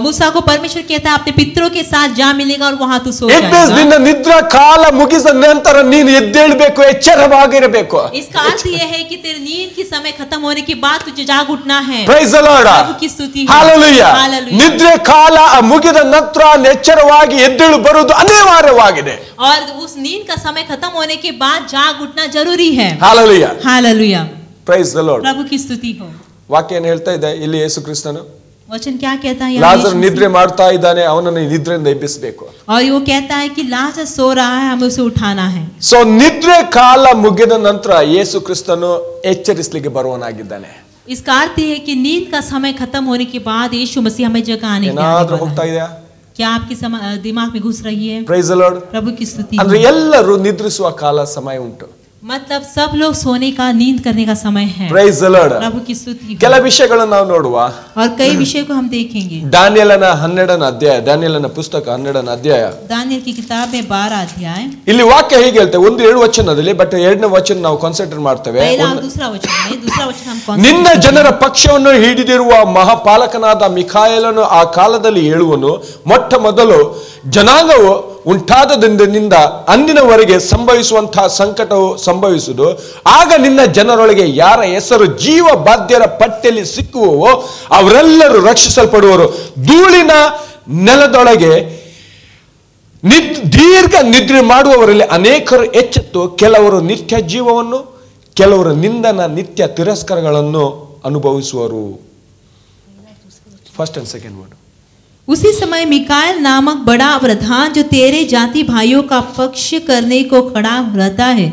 मूसा को परमेश्वर कहता है अपने पितरों के साथ जा मिलेगा और वहां तू सो ಇಟ್ ಮೀನ್ಸ್ जाएगा. ನಿನ್ನ ನಿದ್ರಾ ಕಾಲ ಮುಗಿದ ನಂತರ ನೀನು ಎದ್ದೇಳಬೇಕು, ಎಚ್ಚರವಾಗಿರಬೇಕು. इसका अर्थ यह है कि तेरे नींद की समय खत्म होने के बाद तुझे जाग उठना है. Price the Lord. प्रभु की स्तुति हो. ಹಾಲೆಲೂಯಾ. हालेलुया. ನಿದ್ರೆ ಕಾಲ ಮುಗಿದ ನಂತರ ಎಚ್ಚರವಾಗಿ ಎದ್ದೇಳು ಬರುವುದು ಅನಿವಾರ್ಯವಾಗಿದೆ. और उस नींद का समय खत्म होने के बाद जाग उठना जरूरी है. Hallelujah. Hallelujah. Praise the Lord. प्रभु की स्तुति हो. ವಾಕ್ಯ ಏನು ಹೇಳ್ತಾ ಇದೆ ಇಲ್ಲಿ? ಯೇಸು ಕ್ರಿಸ್ತನು वचन क्या कहता है यहाँ ಲಾಜರ್ यीशु ನಿದ್ರೆ ಮಾಡ್ತಾ ಇದ್ದಾನೆ, ಅವನನ್ನು ನಿದ್ರೆಯಿಂದ ಎಬ್ಬಿಸಬೇಕು. और वो कहता है कि लाजर सो रहा है, हमें उसे उठाना है. ಸೊ ನಿದ್ರೆ ಕಾಲ ಮುಗಿದ ನಂತರ ಯೇಸು ಕ್ರಿಸ್ತನು ಎಚ್ಚರಿಸಲಿಕ್ಕೆ ಬರುವನಾಗಿದ್ದಾನೆ. इसका अर्थ है कि नींद का समय खत्म होने के बाद यीशु मसीह हमें जगाने के लिए आने ಏನಾದ್ರೂ वाला ಹೋಗ್ತಾ है. ಇದೆಯಾ? क्या आपके दिमाग में घुस रही है? Price the Lord. प्रभु की स्तुति ಅಂದ್ರೆ हो. ಎಲ್ಲರೂ ನಿದ್ರಿಸುವ ಕಾಲ ಸಮಯ ಉಂಟು. मतलब सब लोग सोने का नींद करने का समय है. Price the Lord. प्रभु की स्तुति हो. ಕೆಲ ವಿಷಯಗಳನ್ನು ನಾವು ನೋಡುವ. और कई विषय को हम देखेंगे. ದಾನಿಯೇಲನ 12ನೇ ಅಧ್ಯಾಯ, ದಾನಿಯೇಲನ ಪುಸ್ತಕ 12ನೇ ಅಧ್ಯಾಯ, दानियेल की किताब में 12 अध्याय. ಇಲ್ಲಿ ವಾಕ್ಯ ಹೀಗೆ ಹೇಳ್ತೇವೆ, 1-7 ವಚನದಲ್ಲಿ, ಬಟ್ 2ನೇ ವಚನ ನಾವು ಕಾನ್ಸಂಟ್ರೇಟ್ ಮಾಡ್ತೇವೆ. पहला और दूसरा वचन है, दूसरा वचन हम ನಿನ್ನ ಜನರ ಪಕ್ಷವನ್ನು ಹಿಡಿದಿರುವ ಮಹಾಪಾಲಕನಾದ ಮಿಖಾಯೇಲನು ಆ ಕಾಲದಲ್ಲಿ ಹೇಳುವನು, ಮೊಟ್ಟ ಮೊದಲು ಜನಾಂಗವು ಉಂಟಾದದಿಂದ ಅಂದಿನವರೆಗೆ ಸಂಭವಿಸುವಂತಹ ಸಂಕಟವು ಸಂಭವಿಸುವುದು. ಆಗ ನಿನ್ನ ಜನರೊಳಗೆ ಯಾರ ಹೆಸರು ಜೀವ ಬಾಧ್ಯರ ಪಟ್ಟಿಯಲ್ಲಿ ಸಿಕ್ಕುವವೋ ಅವರೆಲ್ಲರೂ ರಕ್ಷಿಸಲ್ಪಡುವರು. ಧೂಳಿನ ನೆಲದೊಳಗೆ ದೀರ್ಘ ನಿದ್ರೆ ಮಾಡುವವರಲ್ಲಿ ಅನೇಕರು ಎಚ್ಚೆತ್ತು ಕೆಲವರು ನಿತ್ಯ ಜೀವವನ್ನು, ಕೆಲವರು ನಿಂದನ ನಿತ್ಯ ತಿರಸ್ಕಾರಗಳನ್ನು ಅನುಭವಿಸುವರು. First and second word. उसी समय मिकाएल नामक बड़ा प्रधान जो तेरे जाति भाइयों का पक्ष करने को खड़ा रहता है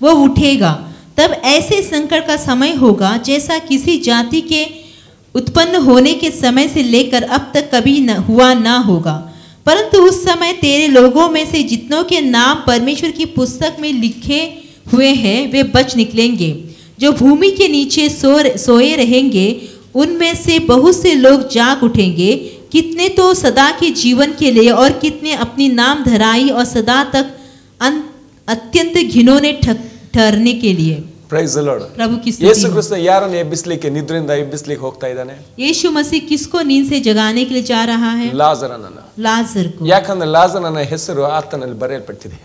वो उठेगा. तब ऐसे संकट का समय होगा जैसा किसी जाति के उत्पन्न होने के समय से लेकर अब तक कभी हुआ ना होगा. परंतु उस समय तेरे लोगों में से जितनों के नाम परमेश्वर की पुस्तक में लिखे हुए हैं वे बच निकलेंगे. जो भूमि के नीचे सोए रहेंगे उनमें से बहुत से लोग जाग उठेंगे, कितने तो सदा के जीवन के लिए और कितने अपनी नाम धराई और सदा तक अत्यंत घिनौने ठहरने के लिए. Price the Lord. प्रभु की ಯೇಸು स्तुति हो. ಕ್ರಿಸ್ತ ಯಾರನ್ನು ಎಬ್ಬಿಸಲಿಕ್ಕೆ, ನಿದ್ರೆಯಿಂದ ಎಬ್ಬಿಸಲಿಕ್ಕೆ ಹೋಗ್ತಾ ಇದ್ದಾನೆ? यीशु मसीह किसको नींद से जगाने के लिए जा रहा है? ಲಾಜರನನ್ನು. लाजर को. ಯಾಕಂದ್ರೆ ಲಾಜರನ ಹೆಸರು ಆತನಲ್ಲಿ ಬರೆಯಲ್ಪಟ್ಟಿದೆ.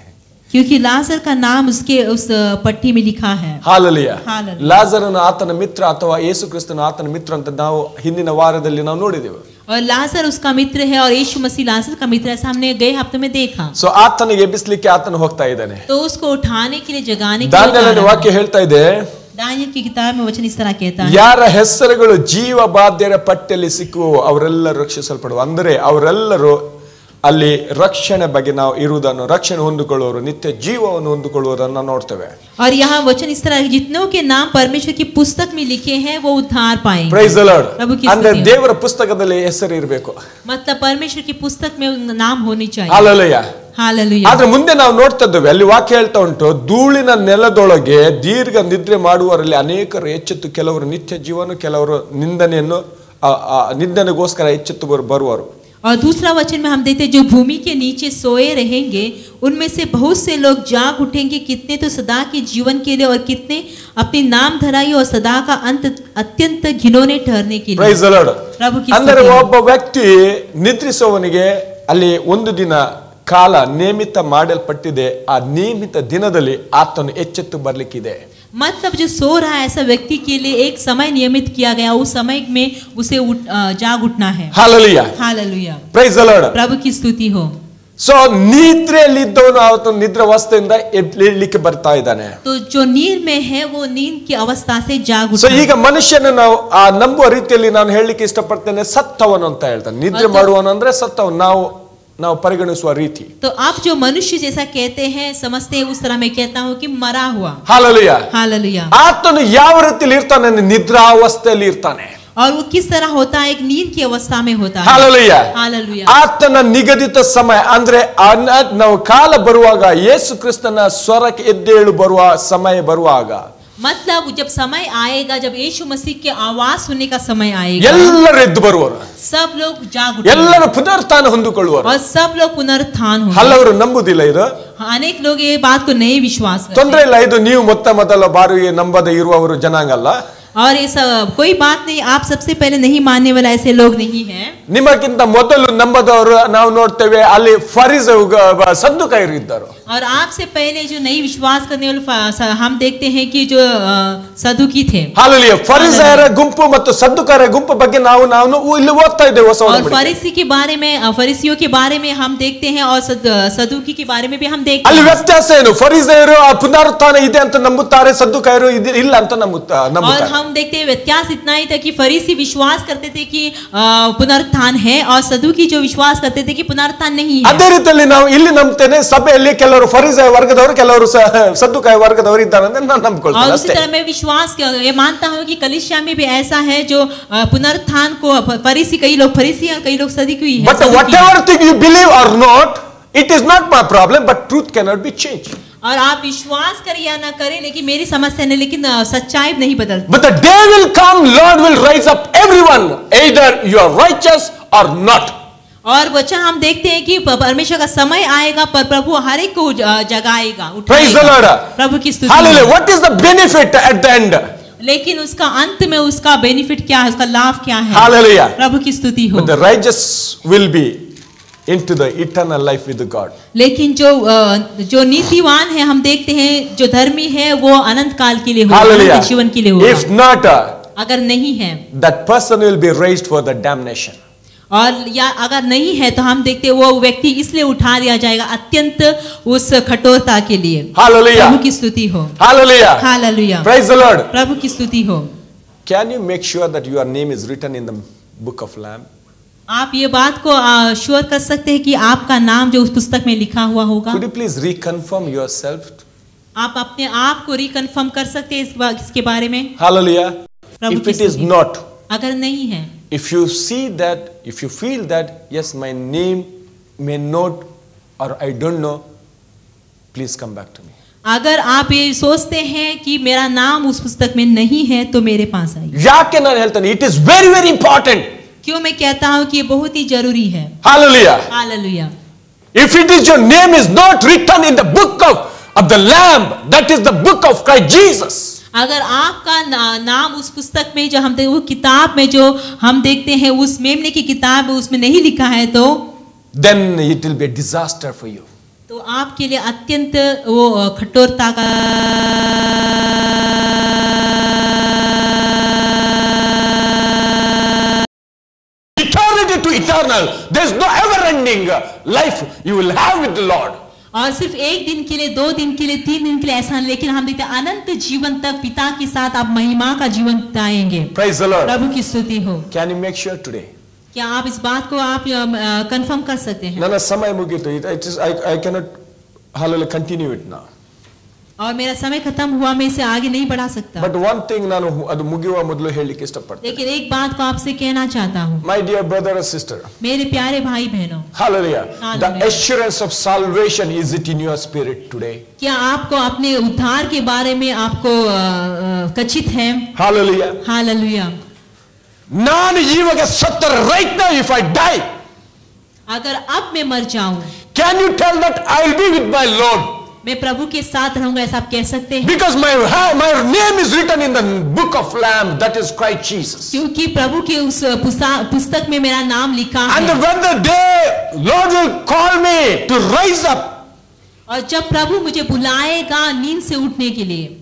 क्योंकि लाजर का नाम उसके उस पट्टी में लिखा है. ಹಾಲೆಲೂಯಾ. ಹಾಲೆಲೂಯಾ. ಲಾಜರನು ಆತನ ಮಿತ್ರ ಅಥವಾ ಯೇಸು ಕ್ರಿಸ್ತನು ಆತನ ಮಿತ್ರ ಅಂತ ನಾವು ಹಿಂದಿನ ವಾರದಲ್ಲಿ ನಾವು ನೋಡಿದೆವು. और लाजर उसका मित्र है और यीशु मसीह लाजर का मित्र है, ऐसा हमने गए हफ्ते में देखा. ಸೊ ಆತನಿಗೆ ಎಬ್ಬಿಸಲಿಕ್ಕೆ ಆತನು ಹೋಗ್ತಾ ಇದ್ದಾನೆ. तो उसको उठाने के लिए जगाने के लिए ದಾನಿಯೇಲನ ವಾಕ್ಯ ಹೇಳ್ತಾ ಇದೆ, दानियेल की किताब में वचन इस तरह कहता है, ಯಾರ ಹೆಸರುಗಳು ಜೀವ ಬಾಧ್ಯರ ಪಟ್ಟಿಯಲ್ಲಿ ಸಿಕ್ಕುವೋ ಅವರೆಲ್ಲರೂ ರಕ್ಷಿಸಲ್ಪಡುವ. ಅಂದರೆ ಅವರೆಲ್ಲರೂ ಅಲ್ಲಿ ರಕ್ಷಣೆ ಬಗ್ಗೆ ನಾವು ಇರುವುದನ್ನು, ರಕ್ಷಣೆ ಹೊಂದಿಕೊಳ್ಳುವರು, ನಿತ್ಯ ಜೀವವನ್ನು ಹೊಂದಿಕೊಳ್ಳುವುದನ್ನು ನೋಡ್ತೇವೆ. और यहाँ वचन इस तरह, जितनों के नाम परमेश्वर की पुस्तक में लिखे हैं वो उद्धार पाएंगे. Price the Lord. प्रभु की ಅಂದ್ರೆ स्तुति हो. ದೇವರ ಪುಸ್ತಕದಲ್ಲಿ ಹೆಸರು ಇರಬೇಕು. मतलब परमेश्वर की पुस्तक में नाम होनी चाहिए. ಹಾಲೆಲೂಯಾ. हालेलुया. ಆದ್ರೆ ಮುಂದೆ ನಾವು ನೋಡ್ತಾ ಇದ್ದೇವೆ, ಅಲ್ಲಿ ವಾಕ್ಯ ಹೇಳ್ತಾ ಉಂಟು, ಧೂಳಿನ ನೆಲದೊಳಗೆ ದೀರ್ಘ ನಿದ್ರೆ ಮಾಡುವವರಲ್ಲಿ ಅನೇಕರು ಎಚ್ಚೆತ್ತು ಕೆಲವರು ನಿತ್ಯ ಜೀವನ, ಕೆಲವರು ನಿಂದನೆಗೋಸ್ಕರ ಎಚ್ಚೆತ್ತು ಬರುವರು. और दूसरा वचन में हम देखते हैं जो भूमि के नीचे सोए रहेंगे उनमें से बहुत से लोग जाग उठेंगे, कितने तो सदा के जीवन के लिए और कितने अपनी नाम धराई और सदा का अंत अत्यंत घिनौने ठहरने के लिए। Praise the Lord. प्रभु की ಅಂದರೆ स्तुति हो। ಒಬ್ಬ ವ್ಯಕ್ತಿ ನಿದ್ರಿಸುವವನಿಗೆ ಅಲ್ಲಿ ಒಂದು ದಿನ ಕಾಲ ನೇಮಿತ ಮಾಡಲ್ಪಟ್ಟಿದೆ, ಆ ನೇಮಿತ ದಿನದಲ್ಲಿ ಆತನು ಎಚ್ಚೆತ್ತು ಬರಲಿಕ್ಕಿದೆ. मतलब जो सो रहा है ऐसा व्यक्ति के लिए एक समय नियमित किया गया, उस समय में उसे जाग उठना है। Hallelujah. Hallelujah. Praise the Lord. प्रभु की स्तुति हो। ಸೊ ನಿದ್ರೆಯಲ್ಲಿದ್ದವನು ಅವತ್ತು ನಿದ್ರಾವಸ್ಥೆಯಿಂದ ಎದ್ದೇಳಲಿಕ್ಕೆ ಬರ್ತಾ ಇದ್ದಾನೆ. तो जो नींद में है वो नींद की अवस्था से जाग ಸೊ उठना। ಈಗ ಮನುಷ್ಯನ ನಾವು ಆ ನಂಬುವ ರೀತಿಯಲ್ಲಿ ನಾನು ಹೇಳಲಿಕ್ಕೆ ಇಷ್ಟಪಡ್ತೇನೆ, ಸತ್ತವನು ಅಂತ ಹೇಳ್ತಾನೆ. ನಿದ್ರೆ ಮಾಡುವನು ಅಂದ್ರೆ ಸತ್ತವನು, ನಾವು ಪರಿಗಣಿಸುವ ರೀತಿ. तो आप जो मनुष्य जैसा कहते हैं समझते हैं उस तरह मैं कहता हूँ कि मरा हुआ। ಹಾಲೆಲೂಯಾ. हालेलुया। ಆತನು ಯಾವ ರೀತಿಯಲ್ಲಿ ಇರ್ತಾನೆ? ನಿದ್ರಾವಸ್ಥೆಯಲ್ಲಿ ಇರ್ತಾನೆ. और वो किस तरह होता है? एक नींद की अवस्था में होता है। ಹಾಲೆಲೂಯಾ. हालेलुया। ಆತನ ನಿಗದಿತ ಸಮಯ ಅಂದ್ರೆ ನಾವು ಕಾಲ ಬರುವಾಗ, ಯೇಸು ಕ್ರಿಸ್ತನ ಸ್ವರಕ್ಕೆ ಎದ್ದೇಳು ಬರುವ ಸಮಯ ಬರುವಾಗ, मतलब जब समय आएगा, जब यीशु मसीह के आवाज सुनने का समय आएगा, ಎಲ್ಲರೂ ಎದ್ದು ಬರುವರು, सब लोग जाग उठेंगे ಎಲ್ಲರೂ ಪುನರುತ್ಥಾನ ಹೊಂದಿಕೊಳ್ಳುವರು. और सब लोग पुनरुत्थान होंगे। ಹಲವರು ನಂಬುದಿಲ್ಲ ಇದು. अनेक लोग ये बात को नहीं विश्वास करते। ತೊಂದರೆ ಇಲ್ಲ, ಇದು ನೀವು ಮೊದಲ ಬಾರಿಗೆ ನಂಬದೆ ಇರುವವರು ಜನಾಂಗ ಅಲ್ಲ. और ये सब कोई बात नहीं, आप सबसे पहले नहीं मानने वाला ऐसे लोग नहीं हैं। ನಿಮಗಿಂತ ಮೊದಲು ನಂಬದವರು ನಾವು ನೋಡ್ತೇವೆ, ಅಲ್ಲಿ ಸದ್ದುಕಾಯರು ಇದ್ದರು. और आपसे पहले जो नहीं विश्वास करने वाले हम देखते हैं कि जो सदुकी थे। ಹಾಲೆಲೂಯಾ. ಫರಿಸಾಯರ ಗುಂಪು ಮತ್ತು ಸದ್ದುಕಾಯರ ಗುಂಪು ಬಗ್ಗೆ ನಾವು ಇಲ್ಲಿ ಓದ್ತಾ ಇದ್ದೇವೆ ಹೊಸ और ಒಡಂಬಡಿಕೆ. फरीसी के बारे में, फरीसियों के बारे में हम देखते हैं और सदुकी के बारे में भी हम देखते ಅಲ್ಲಿ हैं। ವ್ಯತ್ಯಾಸ ಏನು? ಫರಿಸಾಯರು ಆ ಪುನರುತ್ಥಾನ ಇದೆ ಅಂತ ನಂಬುತ್ತಾರೆ, ಸದ್ದುಕಾಯರು ಇಲ್ಲ ಅಂತ और ನಂಬುತ್ತಾರೆ. हम देखते हैं व्यत्यास इतना ही था कि फरीसी विश्वास करते थे कि पुनरुत्थान है और सदुकी जो विश्वास करते थे कि पुनरुत्थान नहीं है। ಅದೇ ರೀತಿಯಲ್ಲಿ ನಾವು ಇಲ್ಲಿ ನಂಬ್ತೇನೆ, ಸಭೆಯಲ್ಲಿ ಕೆಲವರು ಫರಿಸಾಯ ವರ್ಗದವರು, ಕೆಲವರು ಸದ್ದುಕಾಯ ವರ್ಗದವರು ಇದ್ದಾರೆ ಅಂತ ನಾನು और ನಂಬಿಕೊಳ್ತೇನೆ उसी ಅಷ್ಟೇ. तरह मैं विश्वास ये मानता हूँ कि कलीसिया में भी ऐसा है जो पुनरुत्थान को फरीसी, कई लोग फरीसी हैं, कई लोग सदुकी है। But whatever thing you believe or not, it is not my problem, but truth cannot be changed. और आप विश्वास करें या ना करें, लेकिन मेरी समस्या नहीं, लेकिन सच्चाई नहीं बदलती। But the day will come, Lord will raise up everyone, either you are righteous or not. और वचन हम देखते हैं कि परमेश्वर का समय आएगा पर प्रभु हर एक को जगाएगा, Praise the Lord. उठाएगा। प्रभु की स्तुति। Hallelujah. What is the benefit at the end? लेकिन उसका अंत में उसका बेनिफिट क्या है, उसका लाभ क्या है? Hallelujah. प्रभु की स्तुति हो। But the righteous will be into the eternal life with God. लेकिन जो नीतिवान है हम देखते हैं, जो धर्मी है वो अनंत काल के लिए होगा, Hallelujah. अनंत जीवन के लिए होगा। If not, अगर नहीं है, that person will be raised for the damnation. और या अगर नहीं है तो हम देखते हैं वो व्यक्ति इसलिए उठा दिया जाएगा अत्यंत उस कठोरता के लिए। Hallelujah. प्रभु की स्तुति हो। Hallelujah. Hallelujah. Praise the Lord. प्रभु की स्तुति हो। Can you make sure that your name is written in the book of Lamb? आप ये बात को श्योर कर सकते हैं कि आपका नाम जो उस पुस्तक में लिखा हुआ होगा? Could you please reconfirm yourself? आप अपने आप को रिकन्फर्म कर सकते हैं इसके बारे में? Hallelujah. प्रभु If की it is स्तुति। not, अगर नहीं है, if you see that, if you feel that, yes, my name may not, or I don't know, please come back to me. अगर आप ये सोचते हैं कि मेरा नाम उस पुस्तक में नहीं है तो मेरे पास आइए। ಯಾಕೆ ನಾನು ಹೇಳ್ತೇನೆ? It is very very important. क्यों मैं कहता हूँ कि ये बहुत ही जरूरी है। Hallelujah. Hallelujah. If it is your name is not written in the book of the Lamb, that is the book of Christ Jesus. अगर आपका नाम उस पुस्तक में जो हम वो किताब में जो हम देखते हैं उस मेमने की किताब उसमें नहीं लिखा है तो then it will be a disaster for you. तो आपके लिए अत्यंत वो कठोरता का Eternity to eternal. There is no ever ending life you will have with the Lord. और सिर्फ एक दिन के लिए, 2 दिन के लिए, 3 दिन के लिए ऐसा नहीं, लेकिन हम देखते हैं अनंत जीवन तक पिता के साथ आप महिमा का जीवन बिताएंगे। Praise the Lord. प्रभु की स्तुति हो। Can you make sure today? क्या आप इस बात को आप कंफर्म कर सकते हैं? ನನ್ನ ಸಮಯ ಮುಗಿಯಿತು. I cannot hallelujah continue it now. और मेरा समय खत्म हुआ, मैं इसे आगे नहीं बढ़ा सकता। But one thing ನಾನು ಅದು ಮುಗಿಯುವ ಮೊದಲು ಹೇಳಲಿಕ್ಕೆ ಇಷ್ಟಪಡ್ತೇನೆ. लेकिन एक बात को आपसे कहना चाहता हूँ, My dear brother and sister. मेरे प्यारे भाई बहनों, Hallelujah. Hallelujah. The assurance of salvation, is it in your spirit today? क्या आपको अपने उद्धार के बारे में आपको खचित है? Hallelujah. हालेलुया। ನಾನು ಇವಾಗ ಸತ್ತರೆ right now if I die, अगर अब मैं मर जाऊं, Can you tell that I'll be with my Lord? मैं प्रभु के साथ रहूंगा, ऐसा आप कह सकते हैं? Because my name is written in the book of Lamb, that is Christ Jesus. क्योंकि प्रभु के उस पुस्तक में मेरा नाम लिखा And है। when the day Lord will call me to rise up, और जब प्रभु मुझे बुलाएगा नींद से उठने के लिए,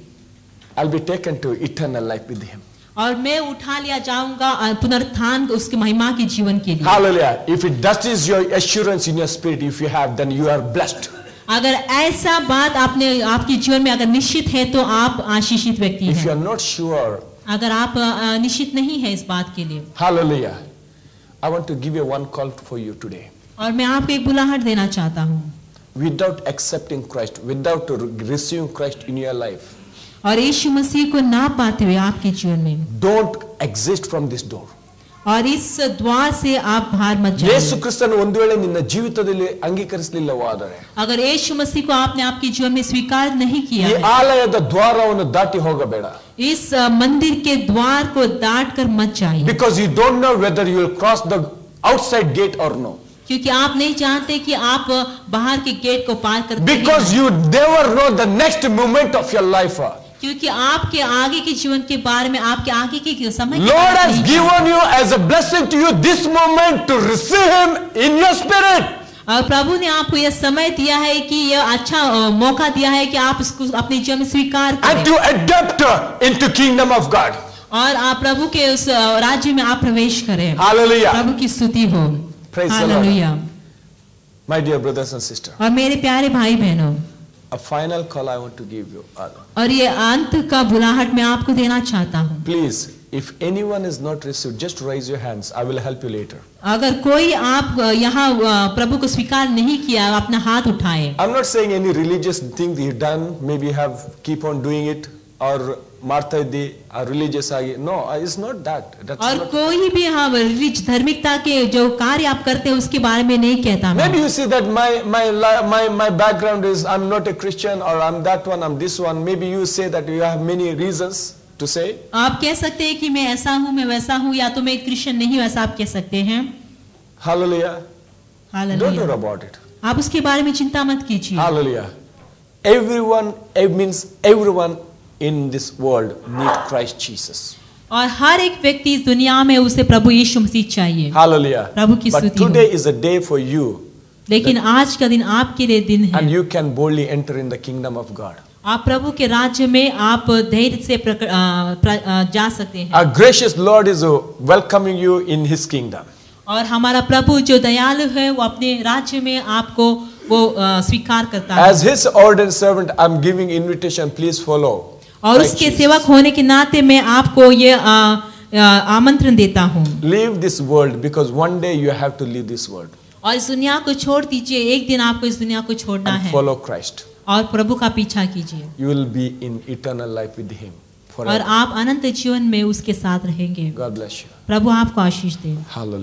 I'll be taken to eternal life with Him. और मैं उठा लिया जाऊंगा पुनरुत्थान उसकी महिमा के जीवन के लिए। Hallelujah. If that is your assurance in your spirit, if you have, then you are blessed. अगर ऐसा बात आपके जीवन में अगर निश्चित है तो आप आशीषित व्यक्ति If you हैं। are not sure, अगर आप निश्चित नहीं है इस बात के लिए, hallelujah. I want to give you one call for you today. और मैं आपको एक बुलाहट देना चाहता हूँ। Without accepting Christ, without receiving Christ in your life, और यीशु मसीह को ना पाते हुए आपके जीवन में, don't exist from this door. और इस द्वार से आप बाहर मत ಯೇಸು जाइए। ಕ್ರಿಸ್ತನು ಒಂದು ವೇಳೆ ನಿನ್ನ ಜೀವಿತದಲ್ಲಿ ಅಂಗೀಕರಿಸಲಿಲ್ಲವಾದರೆ अगर यीशु मसीह को आपने आपके जीवन में स्वीकार नहीं किया ಈ है, ಆಲಯದ ದ್ವಾರವನ್ನು ದಾಟಿ ಹೋಗಬೇಡ. इस मंदिर के द्वार को दाट कर मत जाइए, Because you don't know whether you will cross the outside gate or no. क्योंकि आप नहीं जानते कि आप बाहर के गेट को पार करते हैं। Because you never know the next moment of your life. क्योंकि आपके आगे के जीवन के बारे में, आपके आगे के समय के Lord बारे में has नहीं given you as a blessing to you this moment to receive Him in your spirit. और प्रभु ने आपको यह समय दिया है कि यह अच्छा मौका दिया है कि आप इसको अपने जीवन में स्वीकार And करें to adapt into kingdom of God. और आप प्रभु के उस राज्य में आप प्रवेश करें। Hallelujah. प्रभु की स्तुति हो। Praise the Lord. Hallelujah. My dear brothers and sisters, और मेरे प्यारे भाई बहनों, a final call I want to give you. और ये अंत का बुलाहट मैं आपको देना चाहता हूँ। Please, if anyone is not received, just raise your hands. I will help you later. अगर कोई आप यहाँ प्रभु को स्वीकार नहीं किया, अपना हाथ उठाए। I'm not saying any religious thing that you've done, maybe you have keep on doing it, or Martha the religious आगे. No, it's not that. That's और not. कोई भी हाँ धार्मिकता के जो कार्य आप करते हैं उसके बारे में नहीं कहता मैं। Maybe you see that my background is I'm not a Christian, or I'm that one, I'm this one. Maybe you say that you have many reasons to say. आप कह सकते हैं कि मैं ऐसा हूँ, मैं वैसा हूँ, या तो मैं क्रिश्चियन नहीं हूँ, ऐसा आप कह सकते हैं। Hallelujah. Don't hallelujah. worry about it. आप उसके बारे में चिंता मत कीजिए। Hallelujah. Everyone, it means everyone in this world need Christ Jesus. और हर एक व्यक्ति इस दुनिया में उसे प्रभु यीशु मसीह चाहिए। Hallelujah. प्रभु की But स्तुति हो। today is a day for you, लेकिन आज का दिन आपके लिए दिन and है। you can boldly enter in the kingdom of God. आप प्रभु के राज्य में आप धैर्य से जा सकते हैं। Our gracious Lord is welcoming you in His kingdom. और हमारा प्रभु जो दयालु है वो अपने राज्य में आपको वो स्वीकार करता है। As His ordained servant, I'm giving invitation. Please follow. और उसके सेवक होने के नाते मैं आपको ये आमंत्रण देता हूँ। Leave this world, because one day you have to leave this world और इस दुनिया को छोड़ दीजिए, एक दिन आपको इस दुनिया को छोड़ना and है follow Christ. और प्रभु का पीछा कीजिए। You will be in eternal life with Him और forever. आप अनंत जीवन में उसके साथ रहेंगे। God bless you. प्रभु आपको आशीष दे। Hallelujah.